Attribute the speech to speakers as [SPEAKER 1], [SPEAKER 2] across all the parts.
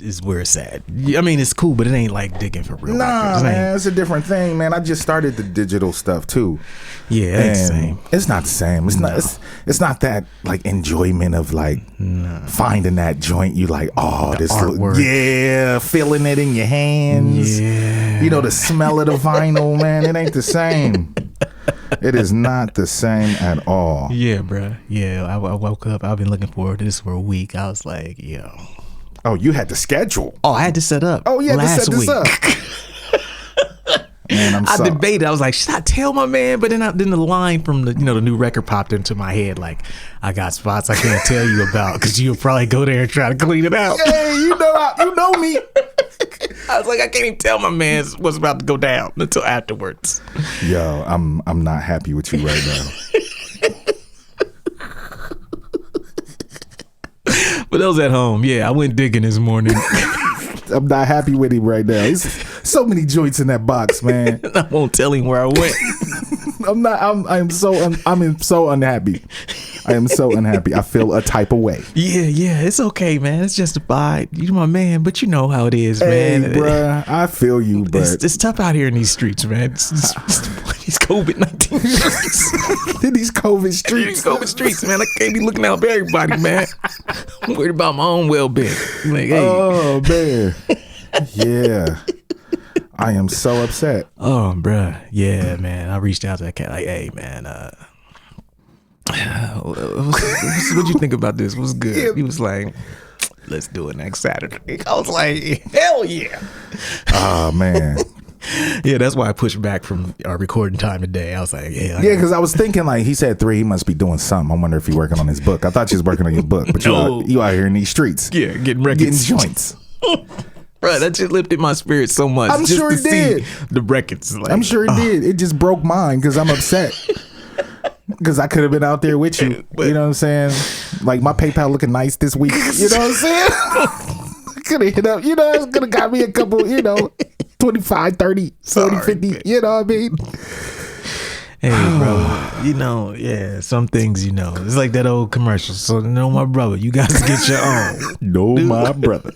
[SPEAKER 1] is where it's at. I mean, it's cool, but it ain't like digging for real.
[SPEAKER 2] Nah, man, it's a different thing, man. I just started the digital stuff too.
[SPEAKER 1] Yeah, it ain't the same.
[SPEAKER 2] It's not the same. It's not. It's not that like enjoyment of like finding that joint. You like, oh, this
[SPEAKER 1] artwork.
[SPEAKER 2] Yeah, feeling it in your hands.
[SPEAKER 1] Yeah,
[SPEAKER 2] you know, the smell of the vinyl, man. It ain't the same. It is not the same at all.
[SPEAKER 1] Yeah, bro. Yeah, I woke up. I've been looking forward to this for a week. I was like, yo.
[SPEAKER 2] Oh, you had to schedule.
[SPEAKER 1] Oh, I had to set up.
[SPEAKER 2] Oh, yeah,
[SPEAKER 1] last
[SPEAKER 2] to set this
[SPEAKER 1] week.
[SPEAKER 2] up. Man,
[SPEAKER 1] I debated. I was like, should I tell my man? But then the line from the the new record popped into my head. Like, I got spots I can't tell you about because you'll probably go there and try to clean it out.
[SPEAKER 2] Hey, you know me.
[SPEAKER 1] I was like, I can't even tell my man what's about to go down until afterwards.
[SPEAKER 2] Yo, I'm not happy with you right now.
[SPEAKER 1] But those at home, yeah, I went digging this morning.
[SPEAKER 2] I'm not happy with him right now. There's so many joints in that box, man.
[SPEAKER 1] I won't tell him where I went.
[SPEAKER 2] I'm so unhappy. I am so unhappy. I feel a type of way.
[SPEAKER 1] Yeah, it's okay, man. It's justified. You're my man, but you know how it is,
[SPEAKER 2] Hey,
[SPEAKER 1] man.
[SPEAKER 2] bruh, I feel you, but
[SPEAKER 1] it's tough out here in these streets, man. It's these COVID-19 streets.
[SPEAKER 2] in these COVID streets.
[SPEAKER 1] These COVID streets, man. I can't be looking out for everybody, man. I'm worried about my own well-being. Like, hey.
[SPEAKER 2] Oh, man. Yeah. I am so upset.
[SPEAKER 1] Oh, bruh. Yeah, man. I reached out to that cat like, hey, man, what'd you think about this? What's good?
[SPEAKER 2] Yeah.
[SPEAKER 1] He was like, let's do it next Saturday. I was like, hell yeah.
[SPEAKER 2] Oh, man.
[SPEAKER 1] Yeah, that's why I pushed back from our recording time today. I was like, yeah.
[SPEAKER 2] Yeah, because I was thinking like he said 3, he must be doing something. I wonder if he's working on his book. I thought you was working on your book, but
[SPEAKER 1] No.
[SPEAKER 2] you out here in these streets.
[SPEAKER 1] Yeah, getting
[SPEAKER 2] Getting
[SPEAKER 1] records.
[SPEAKER 2] joints.
[SPEAKER 1] Bro, that just lifted my spirit so much.
[SPEAKER 2] I'm
[SPEAKER 1] just
[SPEAKER 2] sure
[SPEAKER 1] to
[SPEAKER 2] it did.
[SPEAKER 1] see the records. Like,
[SPEAKER 2] I'm sure it did. It just broke mine because I'm upset. Because I could have been out there with you. You know what I'm saying? Like my PayPal looking nice this week. You know what I'm saying? Could have hit up. You know, it could have got me a couple, 25, 30, 40, 50.
[SPEAKER 1] man.
[SPEAKER 2] You know what I mean?
[SPEAKER 1] Hey, bro, yeah, some things, it's like that old commercial. So, my brother, you got to get your own.
[SPEAKER 2] No, my brother.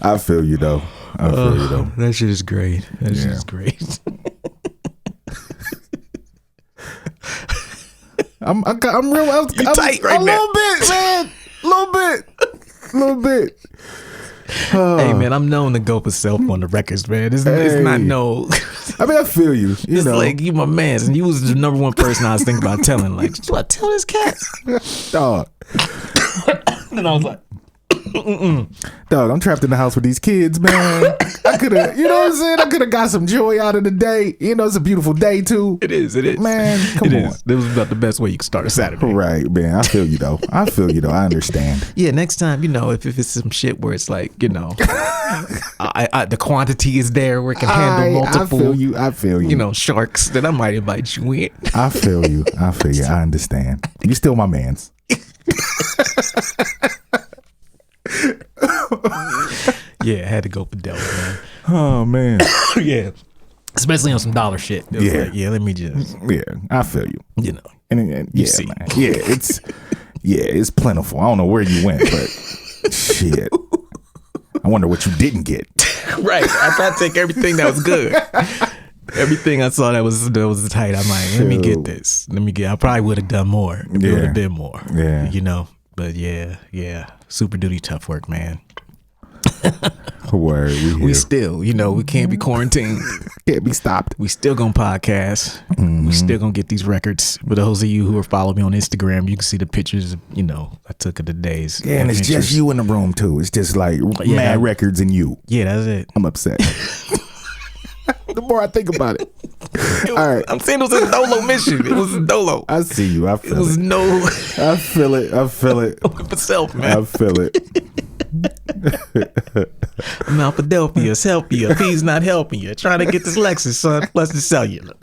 [SPEAKER 2] I feel you, though.
[SPEAKER 1] That shit is great. That shit is great.
[SPEAKER 2] I'm real.
[SPEAKER 1] You tight right now.
[SPEAKER 2] A little bit, man. A little bit.
[SPEAKER 1] Hey, man, I'm known to go for self on the records, man. It's not no.
[SPEAKER 2] I mean, I feel you.
[SPEAKER 1] It's like you my man, and you was the number one person I was thinking about telling. Like, do I tell this cat?
[SPEAKER 2] Dog.
[SPEAKER 1] And I was like,
[SPEAKER 2] Dog, I'm trapped in the house with these kids, man. I could have, you know what I'm saying? I could have got some joy out of the day. It's a beautiful day, too.
[SPEAKER 1] It is.
[SPEAKER 2] Man, come on.
[SPEAKER 1] This was about the best way you could start a Saturday.
[SPEAKER 2] Right, man. I feel you, though. I understand.
[SPEAKER 1] Yeah, next time, if it's some shit where it's like, the quantity is there where it can handle multiple.
[SPEAKER 2] I feel you.
[SPEAKER 1] Sharks, then I might invite you in.
[SPEAKER 2] I feel you. I understand. You still my mans.
[SPEAKER 1] Yeah, I had to go for Delta, man.
[SPEAKER 2] Oh, man.
[SPEAKER 1] Yeah. Especially on some dollar shit. It was like, let me just.
[SPEAKER 2] Yeah, I feel you. And
[SPEAKER 1] You see.
[SPEAKER 2] man. Yeah, it's plentiful. I don't know where you went, but shit. I wonder what you didn't get.
[SPEAKER 1] Right. I tried to take everything that was good. Everything I saw that was tight. I'm like, let me get this. I probably would have done more. It would have been more.
[SPEAKER 2] Yeah.
[SPEAKER 1] But yeah. Super duty tough work, man.
[SPEAKER 2] Word.
[SPEAKER 1] We still, we can't be quarantined.
[SPEAKER 2] Can't be stopped.
[SPEAKER 1] We still gonna podcast. We still gonna get these records. For those of you who are following me on Instagram, you can see the pictures, I took of the days.
[SPEAKER 2] Yeah, and it's just you in the room too. It's just like mad records and you.
[SPEAKER 1] Yeah, that's it.
[SPEAKER 2] I'm upset. The more I think about it. All right.
[SPEAKER 1] I'm saying it was a dolo mission. It was a dolo.
[SPEAKER 2] I see you. I feel it.
[SPEAKER 1] It was no.
[SPEAKER 2] I feel it.
[SPEAKER 1] For self, man.
[SPEAKER 2] I feel it.
[SPEAKER 1] Mount Philadelphia's helping you. He's not helping you. Trying to get this Lexus, son, plus the cellular.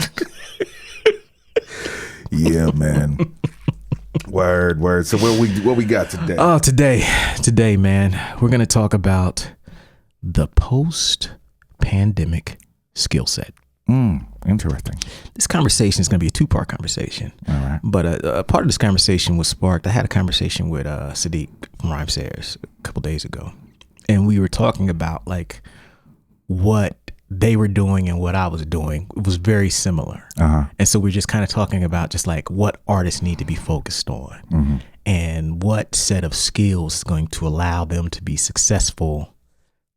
[SPEAKER 2] Yeah, man. Word. So what we got today?
[SPEAKER 1] Oh, today, man, we're gonna talk about the post-pandemic skill set.
[SPEAKER 2] Interesting.
[SPEAKER 1] This conversation is going to be a 2-part conversation.
[SPEAKER 2] All right.
[SPEAKER 1] But a part of this conversation was sparked. I had a conversation with Sadiq from Rhyme Sayers a couple days ago. and we were talking about like what they were doing and what I was doing. It was very similar. And so we're just kind of talking about just like what artists need to be focused on and what set of skills is going to allow them to be successful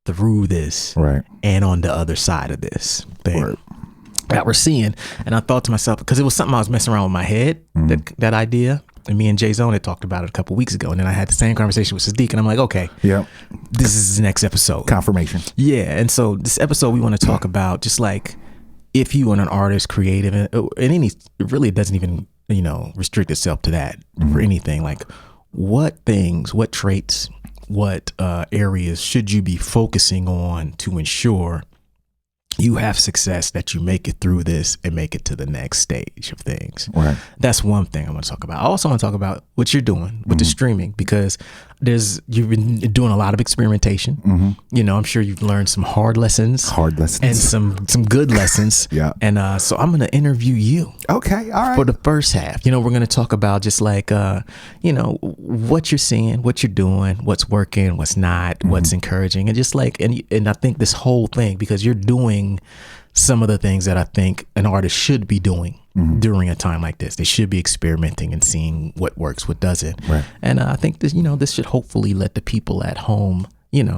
[SPEAKER 1] through this and on the other side of this thing that we're seeing. And I thought to myself, because it was something I was messing around with my head, that idea. And me and Jay Zone had talked about it a couple weeks ago. And then I had the same conversation with Sadiq. And I'm like, okay, this is the next episode.
[SPEAKER 2] Confirmation.
[SPEAKER 1] Yeah. And so this episode, we want to talk about just like if you are an artist, creative, and any, it really doesn't even, restrict itself to that for anything. Like what things, what traits, what areas should you be focusing on to ensure you have success, that you make it through this and make it to the next stage of things. Right. That's one thing I want to talk about. I also want to talk about what you're doing with the streaming, because you've been doing a lot of experimentation. I'm sure you've learned some hard lessons and some good lessons. And so I'm going to interview you.
[SPEAKER 2] Okay. All right.
[SPEAKER 1] For the first half, we're going to talk about just like, what you're seeing, what you're doing, what's working, what's not, what's encouraging, and just like, and I think this whole thing, because you're doing some of the things that I think an artist should be doing during a time like this. They should be experimenting and seeing what works, what doesn't. Right. And I think this, this should hopefully let the people at home,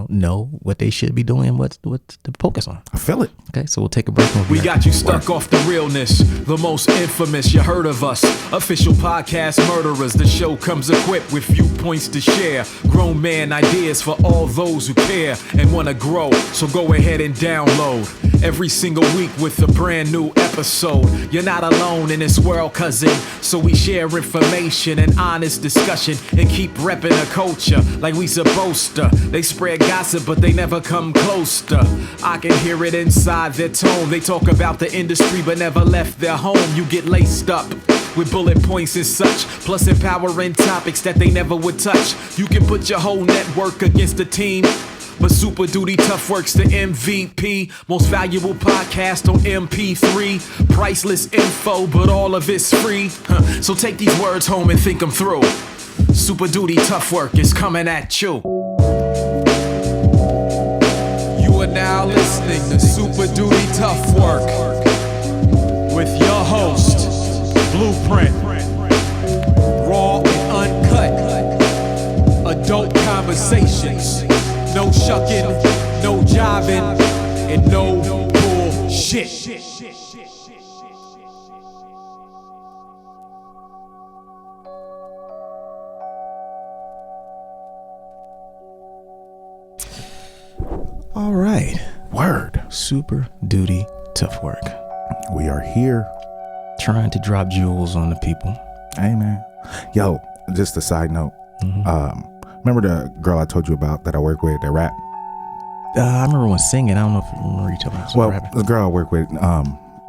[SPEAKER 1] know what they should be doing and what to focus on.
[SPEAKER 2] I feel it.
[SPEAKER 1] Okay, so we'll take a break.
[SPEAKER 3] We got you stuck off the realness, the most infamous. You heard of us, official podcast murderers. The show comes equipped with viewpoints to share, grown man ideas for all those who care and want to grow. So go ahead and download every single week with a brand new episode. You're not alone in this world, cousin. So we share information and honest discussion and keep repping the culture like we supposed to. They spread gossip, but they never come close to. I can hear it inside their tone. They talk about the industry, but never left their home. You get laced up with bullet points and such, plus empowering topics that they never would touch. You can put your whole network against the team, but Super Duty Tough Work's the MVP. Most valuable podcast on MP3. Priceless info, but all of it's free. So take these words home and think them through. Super Duty Tough Work is coming at you. You are now listening to Super Duty Tough Work with your host, Blueprint. Raw and uncut. Adult conversations. No shucking, no jiving, and no bullshit.
[SPEAKER 1] All right.
[SPEAKER 2] Word.
[SPEAKER 1] Super Duty Tough Work.
[SPEAKER 2] We are here.
[SPEAKER 1] Trying to drop jewels on the people.
[SPEAKER 2] Hey, man. Yo, just a side note. Remember the girl I told you about that I work with that rap?
[SPEAKER 1] I remember one singing. I don't know if you remember you telling me.
[SPEAKER 2] Well, the girl I work with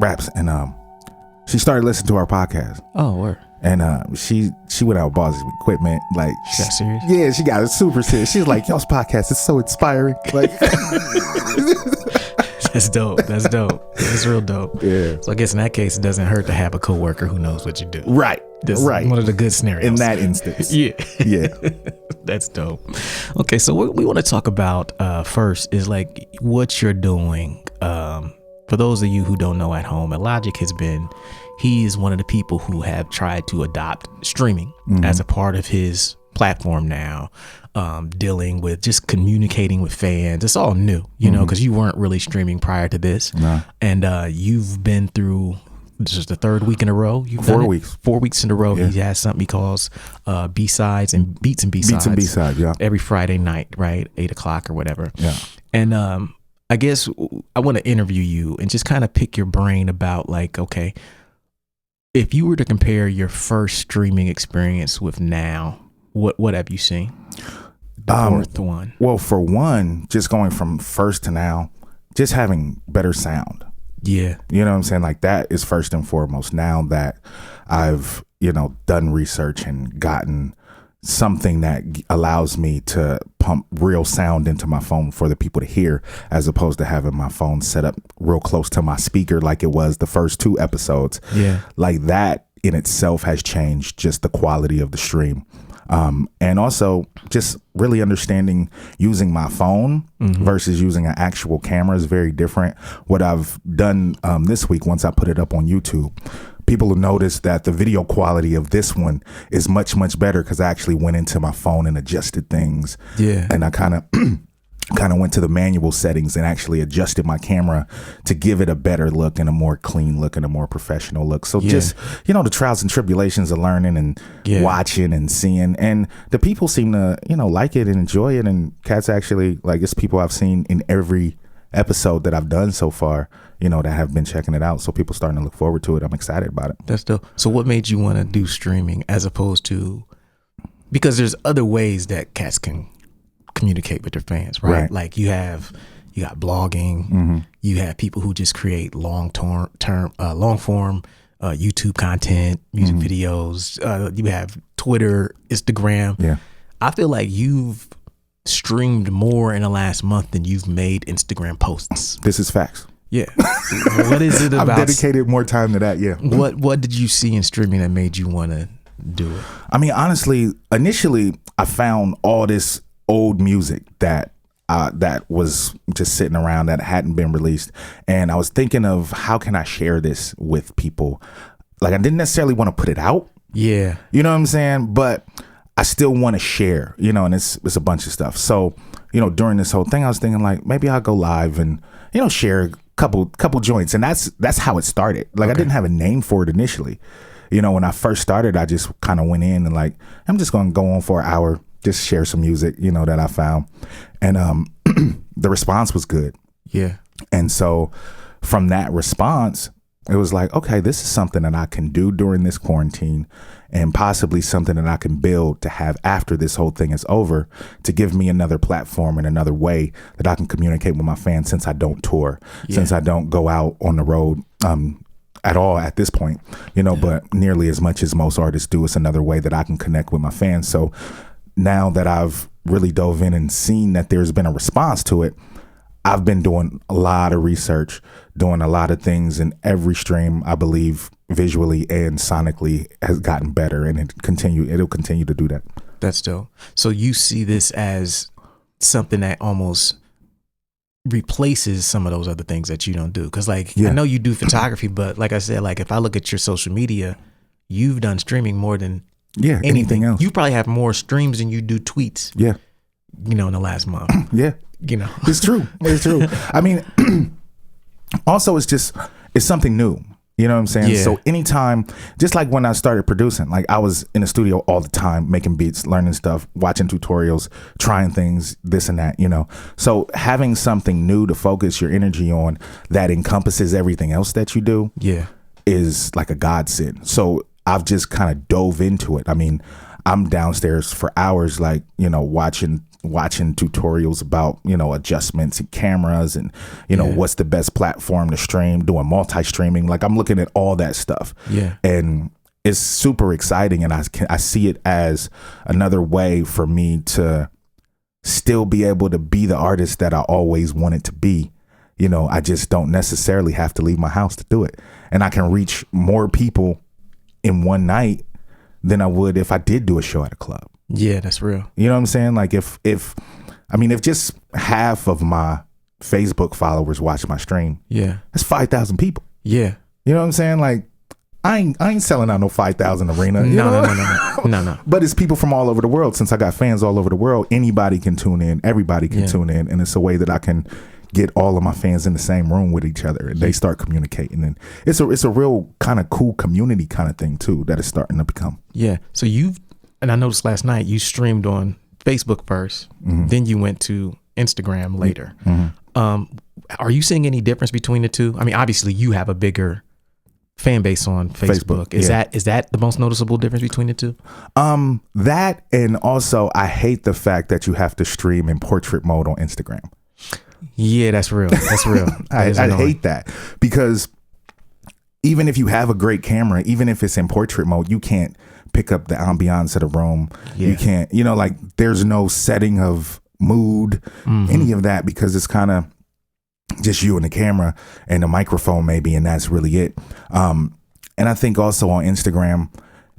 [SPEAKER 2] raps, and she started listening to our podcast.
[SPEAKER 1] Oh, word.
[SPEAKER 2] And she went out and bought this equipment. Like,
[SPEAKER 1] she got serious?
[SPEAKER 2] Yeah, she got it super serious. She's like, y'all's podcast is so inspiring. Like,
[SPEAKER 1] that's dope. That's dope. That's real dope.
[SPEAKER 2] Yeah.
[SPEAKER 1] So I guess in that case, it doesn't hurt to have a coworker who knows what you do.
[SPEAKER 2] Right.
[SPEAKER 1] This
[SPEAKER 2] right.
[SPEAKER 1] is one of the good scenarios.
[SPEAKER 2] In that instance.
[SPEAKER 1] Yeah.
[SPEAKER 2] Yeah.
[SPEAKER 1] That's dope. Okay, so what we want to talk about first is like what you're doing. For those of you who don't know at home, Illogic he is one of the people who have tried to adopt streaming as a part of his platform now, dealing with just communicating with fans. It's all new, know, because you weren't really streaming prior to this. No. And you've been through, this is the third week in a row.
[SPEAKER 2] 4 weeks.
[SPEAKER 1] 4 weeks in a row. Yeah. He has something he calls B-sides and Beats and B-sides.
[SPEAKER 2] Beats and B-sides, yeah.
[SPEAKER 1] Every Friday night, right? 8 o'clock or whatever.
[SPEAKER 2] Yeah.
[SPEAKER 1] And I guess I want to interview you and just kind of pick your brain about like, okay, if you were to compare your first streaming experience with now, what have you seen? The fourth one.
[SPEAKER 2] Well, for one, just going from first to now, just having better sound.
[SPEAKER 1] Yeah.
[SPEAKER 2] You know what I'm saying? Like that is first and foremost. Now that I've, done research and gotten something that allows me to pump real sound into my phone for the people to hear, as opposed to having my phone set up real close to my speaker like it was the first 2 episodes.
[SPEAKER 1] Yeah.
[SPEAKER 2] Like that in itself has changed just the quality of the stream. And also just really understanding using my phone versus using an actual camera is very different. What I've done this week, once I put it up on YouTube, people will notice that the video quality of this one is much, much better because I actually went into my phone and adjusted things. Yeah. And I kind of went to the manual settings and actually adjusted my camera to give it a better look and a more clean look and a more professional look. So just, the trials and tribulations of learning and watching and seeing. And the people seem to, like it and enjoy it. And cats actually, like, it's people I've seen in every episode that I've done so far, that have been checking it out. So people starting to look forward to it. I'm excited about it.
[SPEAKER 1] That's dope. So what made you want to do streaming as opposed to, because there's other ways that cats can communicate with their fans, right? Like you got blogging, you have people who just create long form YouTube content, music videos, you have Twitter, Instagram. Yeah. I feel like you've streamed more in the last month than you've made Instagram posts.
[SPEAKER 2] This is facts.
[SPEAKER 1] Yeah. What is it about?
[SPEAKER 2] I've dedicated more time to that. Yeah.
[SPEAKER 1] What did you see in streaming that made you want to do it?
[SPEAKER 2] I mean, honestly, initially I found all this old music that was just sitting around that hadn't been released. And I was thinking of how can I share this with people? Like, I didn't necessarily want to put it out. Yeah. You know what I'm saying? But I still want to share, and it's a bunch of stuff. So, during this whole thing, I was thinking like, maybe I'll go live and, share a couple joints. And that's how it started. Like, I didn't have a name for it initially. When I first started, I just kind of went in and like, I'm just going to go on for an hour, just share some music, that I found. And the response was good. Yeah. And so from that response, it was like, okay, this is something that I can do during this quarantine and possibly something that I can build to have after this whole thing is over, to give me another platform and another way that I can communicate with my fans since I don't tour, since I don't go out on the road at all at this point, but nearly as much as most artists do. It's another way that I can connect with my fans. So now that I've really dove in and seen that there's been a response to it, I've been doing a lot of research, doing a lot of things, and every stream, I believe, visually and sonically has gotten better, and it'll continue to do that.
[SPEAKER 1] That's dope. So you see this as something that almost replaces some of those other things that you don't do? Because I know you do photography, but like I said, like if I look at your social media, you've done streaming more than anything else. You probably have more streams than you do tweets. Yeah. In the last month.
[SPEAKER 2] Yeah. It's true. It's true. I mean, also it's something new. You know what I'm saying? Yeah. So anytime, just like when I started producing, like I was in the studio all the time, making beats, learning stuff, watching tutorials, trying things, this and that, So having something new to focus your energy on that encompasses everything else that you do is like a godsend. So I've just kind of dove into it. I mean, I'm downstairs for hours, like, watching tutorials about, adjustments and cameras and, what's the best platform to stream, doing multi-streaming. Like I'm looking at all that stuff. Yeah. And it's super exciting. And I see it as another way for me to still be able to be the artist that I always wanted to be. I just don't necessarily have to leave my house to do it. And I can reach more people in one night than I would if I did do a show at a club.
[SPEAKER 1] Yeah, that's real.
[SPEAKER 2] You know what I'm saying? Like if just half of my Facebook followers watch my stream, that's 5,000 people. Yeah. You know what I'm saying? Like I ain't selling out no 5,000 arena. No. But it's people from all over the world. Since I got fans all over the world, anybody can tune in. Everybody can tune in. And it's a way that I can get all of my fans in the same room with each other, and they start communicating. And it's a real kind of cool community kind of thing too that is starting to become.
[SPEAKER 1] Yeah. So and I noticed last night you streamed on Facebook first, then you went to Instagram later. Are you seeing any difference between the two? I mean, obviously you have a bigger fan base on Facebook. Is that the most noticeable difference between the two?
[SPEAKER 2] That, and also I hate the fact that you have to stream in portrait mode on Instagram.
[SPEAKER 1] Yeah, that's real. That's real.
[SPEAKER 2] I hate that, because even if you have a great camera, even if it's in portrait mode, you can't pick up the ambiance of the room. Yeah. You can't, like there's no setting of mood, any of that, because it's kind of just you and the camera and the microphone maybe, and that's really it. And I think also on Instagram,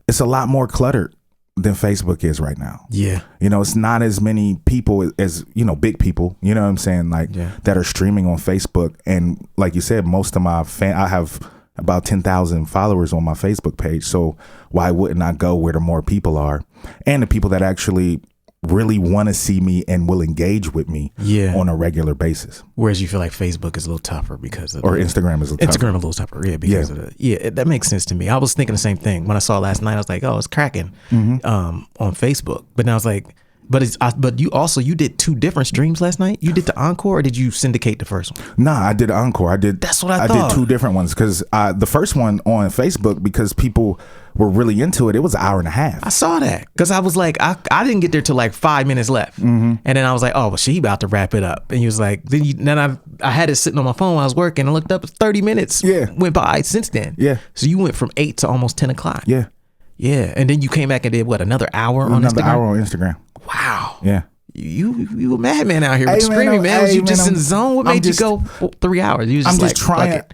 [SPEAKER 2] it's a lot more cluttered. than Facebook is right now.
[SPEAKER 1] Yeah.
[SPEAKER 2] You know, it's not as many people as, you know, big people, you know what I'm saying? Like that are streaming on Facebook. And like you said, most of my I have about 10,000 followers on my Facebook page. So why wouldn't I go where the more people are and the people that actually really want to see me and will engage with me on a regular basis.
[SPEAKER 1] Whereas you feel like Facebook is a little tougher because of
[SPEAKER 2] Instagram is a little tougher.
[SPEAKER 1] Instagram a little tougher, because of that makes sense to me. I was thinking the same thing when I saw it last night. I was like, oh, it's cracking on Facebook. But now I was like, but you did 2 different streams last night. You did the encore, or did you syndicate the first one?
[SPEAKER 2] Nah, I did encore.
[SPEAKER 1] That's what I thought.
[SPEAKER 2] I did 2 different ones because the first one on Facebook, because people were really into it, it was an hour and a half.
[SPEAKER 1] I saw that because I was like, I didn't get there till like 5 minutes left, and then I was like, oh, well, she about to wrap it up, and he was like, then I had it sitting on my phone while I was working. I looked up, 30 minutes went by since then. Yeah, so you went from 8 to almost 10 o'clock. Yeah, and then you came back and did what, another hour on Instagram?
[SPEAKER 2] Another hour on Instagram.
[SPEAKER 1] Wow.
[SPEAKER 2] Yeah.
[SPEAKER 1] You a madman out here with streaming, man. Was you just in the zone? What made you go 3 hours? You was just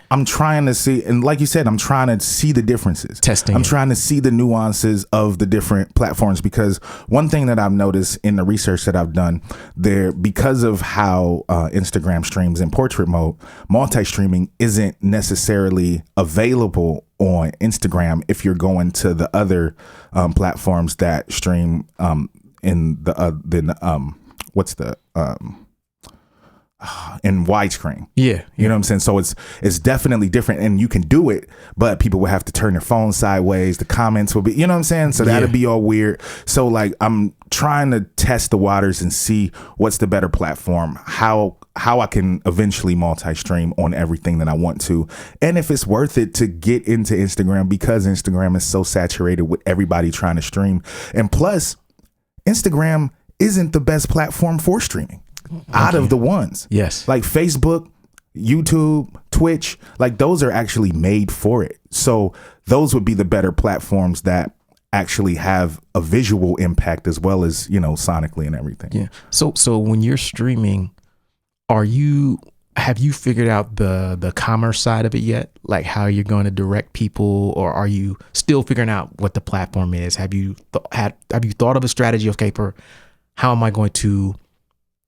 [SPEAKER 2] I'm trying to see, and like you said, I'm trying to see the differences.
[SPEAKER 1] Testing.
[SPEAKER 2] I'm trying to see the nuances of the different platforms, because one thing that I've noticed in the research that I've done there, because of how Instagram streams in portrait mode, multi-streaming isn't necessarily available on Instagram if you're going to the other platforms that stream in in widescreen. You know what I'm saying? So it's definitely different, and you can do it, but people will have to turn their phone sideways. The comments will be, you know what I'm saying? So that'll be all weird. So like, I'm trying to test the waters and see what's the better platform, how I can eventually multi-stream on everything that I want to, and if it's worth it to get into Instagram, because Instagram is so saturated with everybody trying to stream. And plus, Instagram isn't the best platform for streaming out of the ones. Yes. Like Facebook, YouTube, Twitch, like those are actually made for it. So those would be the better platforms that actually have a visual impact as well as, you know, sonically and everything.
[SPEAKER 1] Yeah. So when you're streaming, have you figured out the commerce side of it yet? Like how you're going to direct people, or are you still figuring out what the platform is? Have you thought of a strategy? Okay, for how am I going to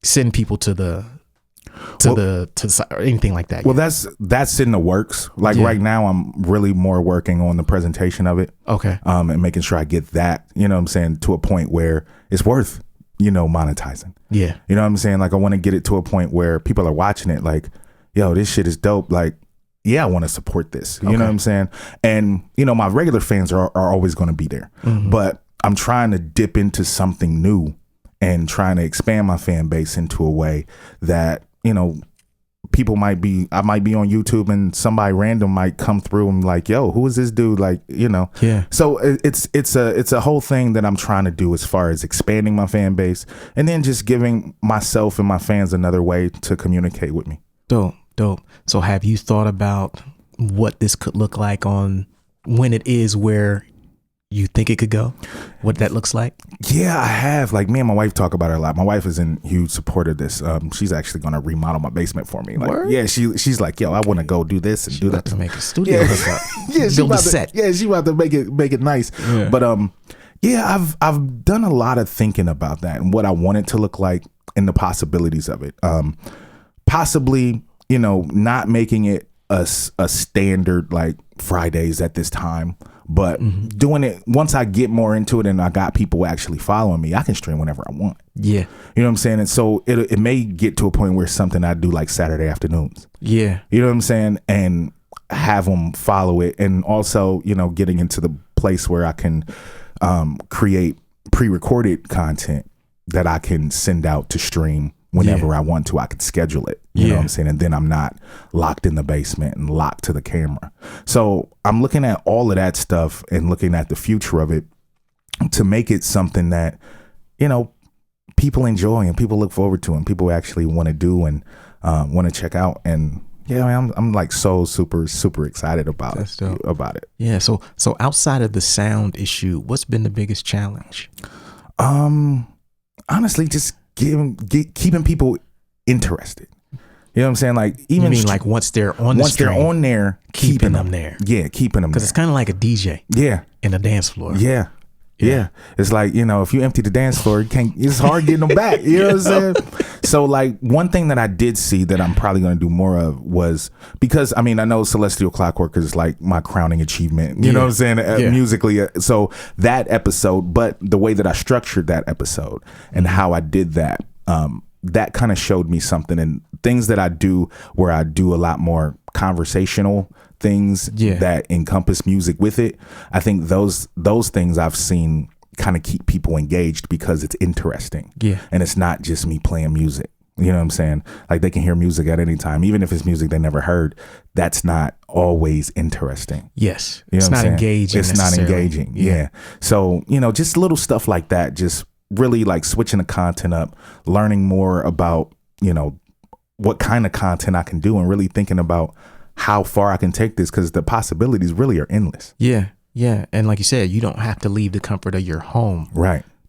[SPEAKER 1] send people to the site or anything like that?
[SPEAKER 2] Well, that's in the works. Like right now, I'm really more working on the presentation of it. Okay. And making sure I get that, you know what I'm saying, to a point where it's worth, you know, monetizing. Yeah. You know what I'm saying? Like I want to get it to a point where people are watching it like, yo, this shit is dope. Like, yeah, I want to support this. You know what I'm saying? And, you know, my regular fans are always going to be there. But I'm trying to dip into something new and trying to expand my fan base into a way that, you know, I might be on YouTube and somebody random might come through and like, yo, who is this dude? Like, you know. Yeah. So it's a whole thing that I'm trying to do as far as expanding my fan base, and then just giving myself and my fans another way to communicate with me.
[SPEAKER 1] Dope. So have you thought about what this could look like on when it is where you think it could go? What that looks like?
[SPEAKER 2] Yeah, I have. Like, me and my wife talk about it a lot. My wife is in huge support of this. She's actually going to remodel my basement for me. Like, word? Yeah, she's like, yo, I want to go do this and do that.
[SPEAKER 1] To make a studio.
[SPEAKER 2] Yeah, build a set. Yeah, she about to make it nice. Yeah. But yeah, I've done a lot of thinking about that and what I want it to look like and the possibilities of it. Possibly, you know, not making it a standard like Fridays at this time, but doing it once I get more into it and I got people actually following me, I can stream whenever I want. Yeah. You know what I'm saying? And so it may get to a point where it's something I do like Saturday afternoons. Yeah. You know what I'm saying? And have them follow it. And also, you know, getting into the place where I can create pre-recorded content that I can send out to stream whenever I want to. I can schedule it, you know what I'm saying? And then I'm not locked in the basement and locked to the camera. So I'm looking at all of that stuff and looking at the future of it to make it something that, you know, people enjoy and people look forward to and people actually want to do and want to check out. And yeah, man, I'm like so super excited about it.
[SPEAKER 1] Yeah. So outside of the sound issue, what's been the biggest challenge?
[SPEAKER 2] Honestly, just keeping people interested. You know what I'm saying? Like, even
[SPEAKER 1] you mean like once they're on
[SPEAKER 2] there,
[SPEAKER 1] keeping them there.
[SPEAKER 2] Yeah, keeping them.
[SPEAKER 1] Because it's kind of like a DJ.
[SPEAKER 2] Yeah,
[SPEAKER 1] in a dance floor.
[SPEAKER 2] Yeah, Yeah. It's like, if you empty the dance floor, it's hard getting them back. You know what I'm saying? So like one thing that I did see that I'm probably going to do more of was because, I know Celestial Clockwork is like my crowning achievement, you know what I'm saying? Musically. So that episode, but the way that I structured that episode and how I did that, that kind of showed me something, and things that I do where I do a lot more conversational things that encompass music with it. I think those things I've seen kind of keep people engaged because it's interesting. Yeah. And it's not just me playing music. You know what I'm saying? Like they can hear music at any time, even if it's music they never heard. That's not always interesting.
[SPEAKER 1] Yes.
[SPEAKER 2] You know
[SPEAKER 1] it's not engaging.
[SPEAKER 2] It's not engaging. Yeah. So, just little stuff like that, just really like switching the content up, learning more about, what kind of content I can do, and really thinking about how far I can take this, because the possibilities really are endless.
[SPEAKER 1] Yeah. Yeah. And like you said, you don't have to leave the comfort of your home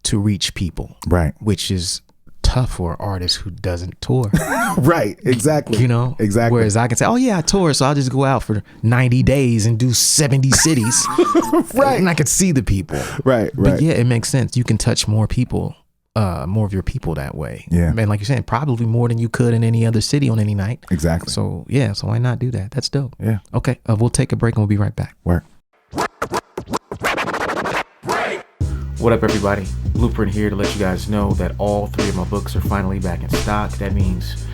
[SPEAKER 1] to reach people.
[SPEAKER 2] Right.
[SPEAKER 1] Which is tough for an artist who doesn't tour.
[SPEAKER 2] Right. Exactly. Exactly.
[SPEAKER 1] Whereas I can say, oh yeah, I tour, so I'll just go out for 90 days and do 70 cities.
[SPEAKER 2] Right.
[SPEAKER 1] And I can see the people.
[SPEAKER 2] Right.
[SPEAKER 1] But yeah, it makes sense. You can touch more people, more of your people that way.
[SPEAKER 2] Yeah.
[SPEAKER 1] And like you're saying, probably more than you could in any other city on any night.
[SPEAKER 2] Exactly.
[SPEAKER 1] So yeah, so why not do that? That's dope.
[SPEAKER 2] Yeah.
[SPEAKER 1] Okay. We'll take a break and we'll be right back.
[SPEAKER 2] Work.
[SPEAKER 1] What up, everybody? Blueprint here to let you guys know that all 3 of my books are finally back in stock. That means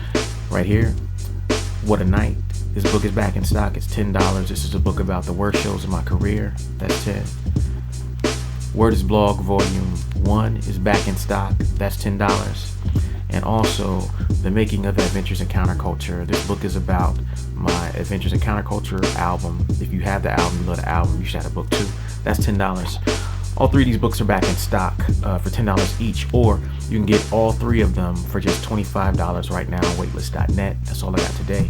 [SPEAKER 1] right here, What a Night. This book is back in stock. It's $10. This is a book about the worst shows of my career. That's 10. Word is Blog Volume 1 is back in stock. That's $10. And also, The Making of Adventures in Counterculture. This book is about my Adventures in Counterculture album. If you have the album, you love the album, you should have the book too. That's $10. All 3 of these books are back in stock for $10 each, or you can get all 3 of them for just $25 right now on waitlist.net. That's all I got today.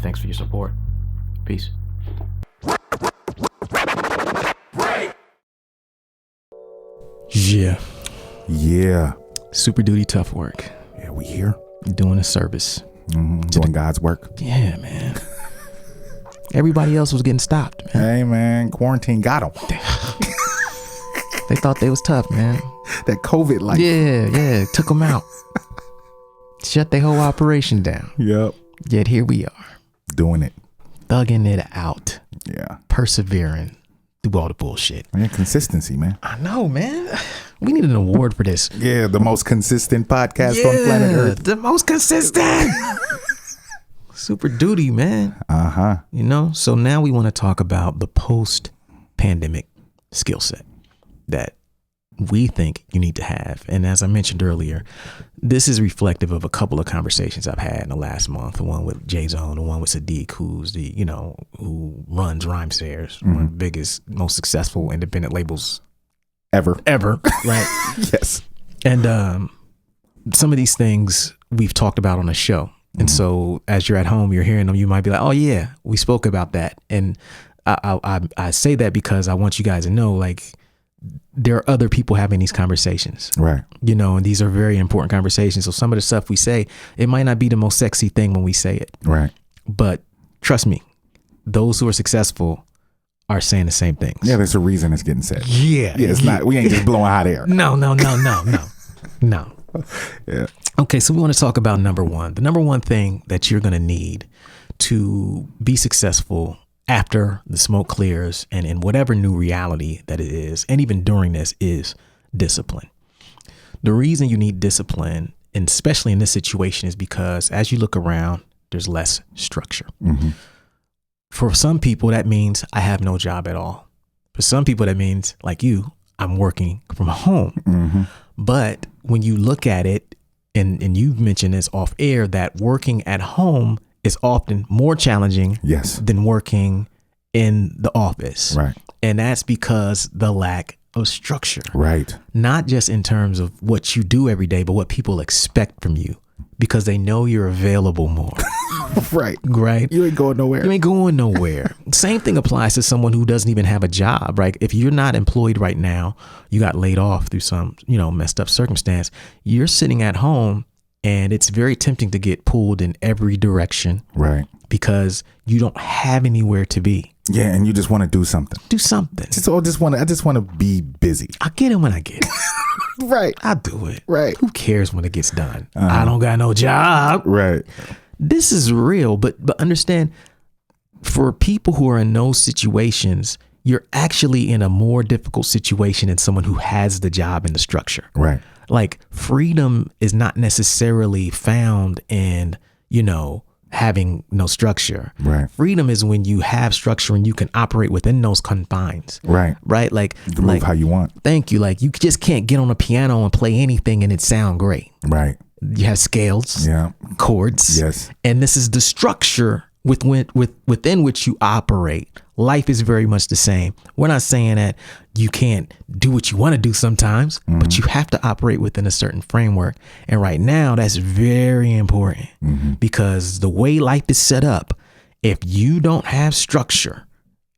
[SPEAKER 1] Thanks for your support. Peace. Yeah.
[SPEAKER 2] Yeah.
[SPEAKER 1] Super duty tough work.
[SPEAKER 2] Yeah, we here.
[SPEAKER 1] Doing a service.
[SPEAKER 2] Doing God's work.
[SPEAKER 1] Yeah, man. Everybody else was getting stopped, man.
[SPEAKER 2] Hey, man. Quarantine got them.
[SPEAKER 1] They thought they was tough, man.
[SPEAKER 2] That COVID life.
[SPEAKER 1] Yeah. Took them out. Shut their whole operation down.
[SPEAKER 2] Yep.
[SPEAKER 1] Yet here we are.
[SPEAKER 2] Doing it.
[SPEAKER 1] Thugging it out.
[SPEAKER 2] Yeah.
[SPEAKER 1] Persevering through all the bullshit.
[SPEAKER 2] Yeah, consistency, man.
[SPEAKER 1] I know, man. We need an award for this.
[SPEAKER 2] Yeah, the most consistent podcast on planet Earth.
[SPEAKER 1] The most consistent. Super duty, man. So now we want to talk about the post-pandemic skill set that we think you need to have. And as I mentioned earlier, this is reflective of a couple of conversations I've had in the last month. The one with J-Zone, the one with Sadiq, who's who runs Rhymesayers, one of the biggest, most successful independent labels
[SPEAKER 2] ever.
[SPEAKER 1] Right.
[SPEAKER 2] Yes.
[SPEAKER 1] And some of these things we've talked about on the show. And so as you're at home, you're hearing them, you might be like, oh yeah, we spoke about that. And I say that because I want you guys to know, like, there are other people having these conversations,
[SPEAKER 2] right?
[SPEAKER 1] And these are very important conversations. So some of the stuff we say, it might not be the most sexy thing when we say it,
[SPEAKER 2] right?
[SPEAKER 1] But trust me, those who are successful are saying the same things.
[SPEAKER 2] Yeah, there's a reason it's getting said.
[SPEAKER 1] Yeah,
[SPEAKER 2] it's not. We ain't just blowing hot air.
[SPEAKER 1] No.
[SPEAKER 2] Yeah.
[SPEAKER 1] Okay, so we want to talk about number one. The number one thing that you're going to need to be successful after the smoke clears and in whatever new reality that it is, and even during this, is discipline. The reason you need discipline, and especially in this situation, is because as you look around, there's less structure. For some people, that means I have no job at all. For some people, that means, like you, I'm working from home. But when you look at it, and you've mentioned this off air, that working at home is often more challenging than working in the office.
[SPEAKER 2] Right.
[SPEAKER 1] And that's because the lack of structure.
[SPEAKER 2] Right.
[SPEAKER 1] Not just in terms of what you do every day, but what people expect from you, because they know you're available more.
[SPEAKER 2] Right.
[SPEAKER 1] You
[SPEAKER 2] ain't going nowhere.
[SPEAKER 1] Same thing applies to someone who doesn't even have a job, right? If you're not employed right now, you got laid off through some, messed up circumstance, you're sitting at home. And it's very tempting to get pulled in every direction.
[SPEAKER 2] Right.
[SPEAKER 1] Because you don't have anywhere to be.
[SPEAKER 2] Yeah, and you just want to do something.
[SPEAKER 1] Do something.
[SPEAKER 2] I just want to be busy.
[SPEAKER 1] I get it when I get it.
[SPEAKER 2] Right.
[SPEAKER 1] I do it.
[SPEAKER 2] Right.
[SPEAKER 1] Who cares when it gets done? I don't got no job.
[SPEAKER 2] Right.
[SPEAKER 1] This is real, but understand, for people who are in those situations, you're actually in a more difficult situation than someone who has the job and the structure.
[SPEAKER 2] Right.
[SPEAKER 1] Like, freedom is not necessarily found in, having no structure.
[SPEAKER 2] Right.
[SPEAKER 1] Freedom is when you have structure and you can operate within those confines.
[SPEAKER 2] Right.
[SPEAKER 1] Right. Like,
[SPEAKER 2] you can move how you want.
[SPEAKER 1] Thank you. Like, you just can't get on a piano and play anything and it sound great.
[SPEAKER 2] Right.
[SPEAKER 1] You have scales, chords.
[SPEAKER 2] Yes.
[SPEAKER 1] And this is the structure within which you operate. Life is very much the same. We're not saying that you can't do what you want to do sometimes, but you have to operate within a certain framework. And right now, that's very important because the way life is set up, if you don't have structure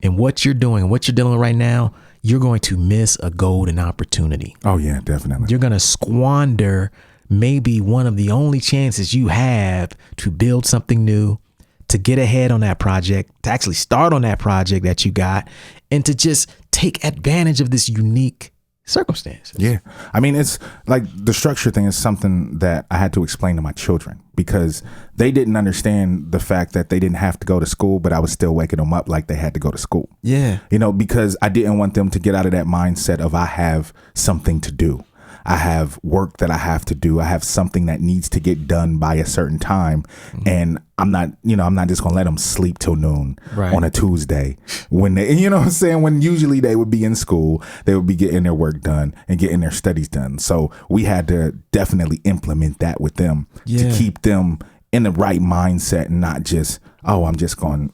[SPEAKER 1] in what you're doing and what you're dealing with right now, you're going to miss a golden opportunity.
[SPEAKER 2] Oh, yeah, definitely.
[SPEAKER 1] You're going to squander maybe one of the only chances you have to build something new, to get ahead on that project, to actually start on that project that you got, and to just take advantage of this unique circumstance.
[SPEAKER 2] Yeah. I mean, it's like the structure thing is something that I had to explain to my children because they didn't understand the fact that they didn't have to go to school, but I was still waking them up like they had to go to school.
[SPEAKER 1] Yeah.
[SPEAKER 2] Because I didn't want them to get out of that mindset of I have something to do. I have work that I have to do. I have something that needs to get done by a certain time. And I'm not just going to let them sleep till noon on a Tuesday when they, what I'm saying? When usually they would be in school, they would be getting their work done and getting their studies done. So we had to definitely implement that with them to keep them in the right mindset and not just, I'm just going,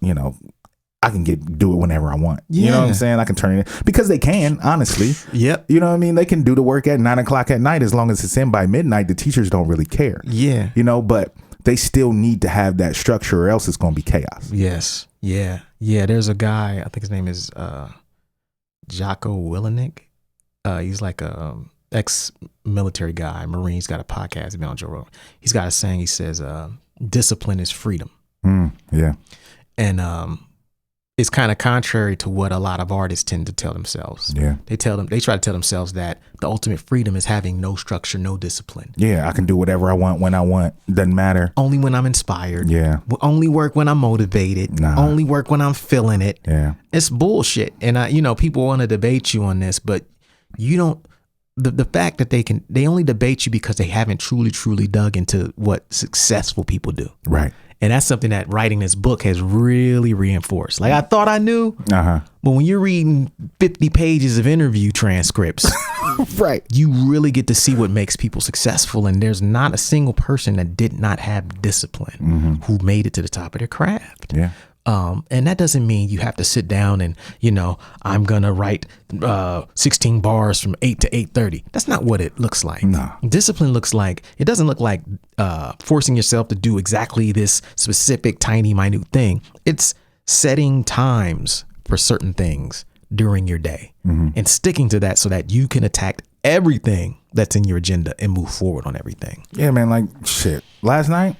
[SPEAKER 2] I can do it whenever I want. You know what I'm saying? I can turn it in because they can, honestly.
[SPEAKER 1] Yep.
[SPEAKER 2] You know what I mean? They can do the work at 9:00 at night as long as it's in by midnight. The teachers don't really care.
[SPEAKER 1] Yeah.
[SPEAKER 2] But they still need to have that structure or else it's going to be chaos.
[SPEAKER 1] Yes. Yeah. Yeah. There's a guy, I think his name is Jocko Willenick. He's like a ex-military guy, Marine. He's got a podcast. He's been on Joe Rogan. He's got a saying. He says, discipline is freedom.
[SPEAKER 2] Yeah.
[SPEAKER 1] And it's kind of contrary to what a lot of artists tend to tell themselves.
[SPEAKER 2] Yeah.
[SPEAKER 1] They try to tell themselves that the ultimate freedom is having no structure, no discipline.
[SPEAKER 2] Yeah, I can do whatever I want when I want. Doesn't matter.
[SPEAKER 1] Only when I'm inspired.
[SPEAKER 2] Yeah.
[SPEAKER 1] Only work when I'm motivated.
[SPEAKER 2] Nah.
[SPEAKER 1] Only work when I'm feeling it.
[SPEAKER 2] Yeah.
[SPEAKER 1] It's bullshit. And people want to debate you on this, but you don't. The fact that they only debate you because they haven't truly dug into what successful people do.
[SPEAKER 2] Right.
[SPEAKER 1] And that's something that writing this book has really reinforced. Like, I thought I knew, but when you're reading 50 pages of interview transcripts,
[SPEAKER 2] right,
[SPEAKER 1] you really get to see what makes people successful. And there's not a single person that did not have discipline who made it to the top of their craft.
[SPEAKER 2] Yeah.
[SPEAKER 1] And that doesn't mean you have to sit down and, I'm going to write 16 bars from 8 to 8:30. That's not what it looks like.
[SPEAKER 2] No.
[SPEAKER 1] Discipline it doesn't look like forcing yourself to do exactly this specific, tiny, minute thing. It's setting times for certain things during your day and sticking to that so that you can attack everything that's in your agenda and move forward on everything.
[SPEAKER 2] Yeah, man. Like, shit. Last night,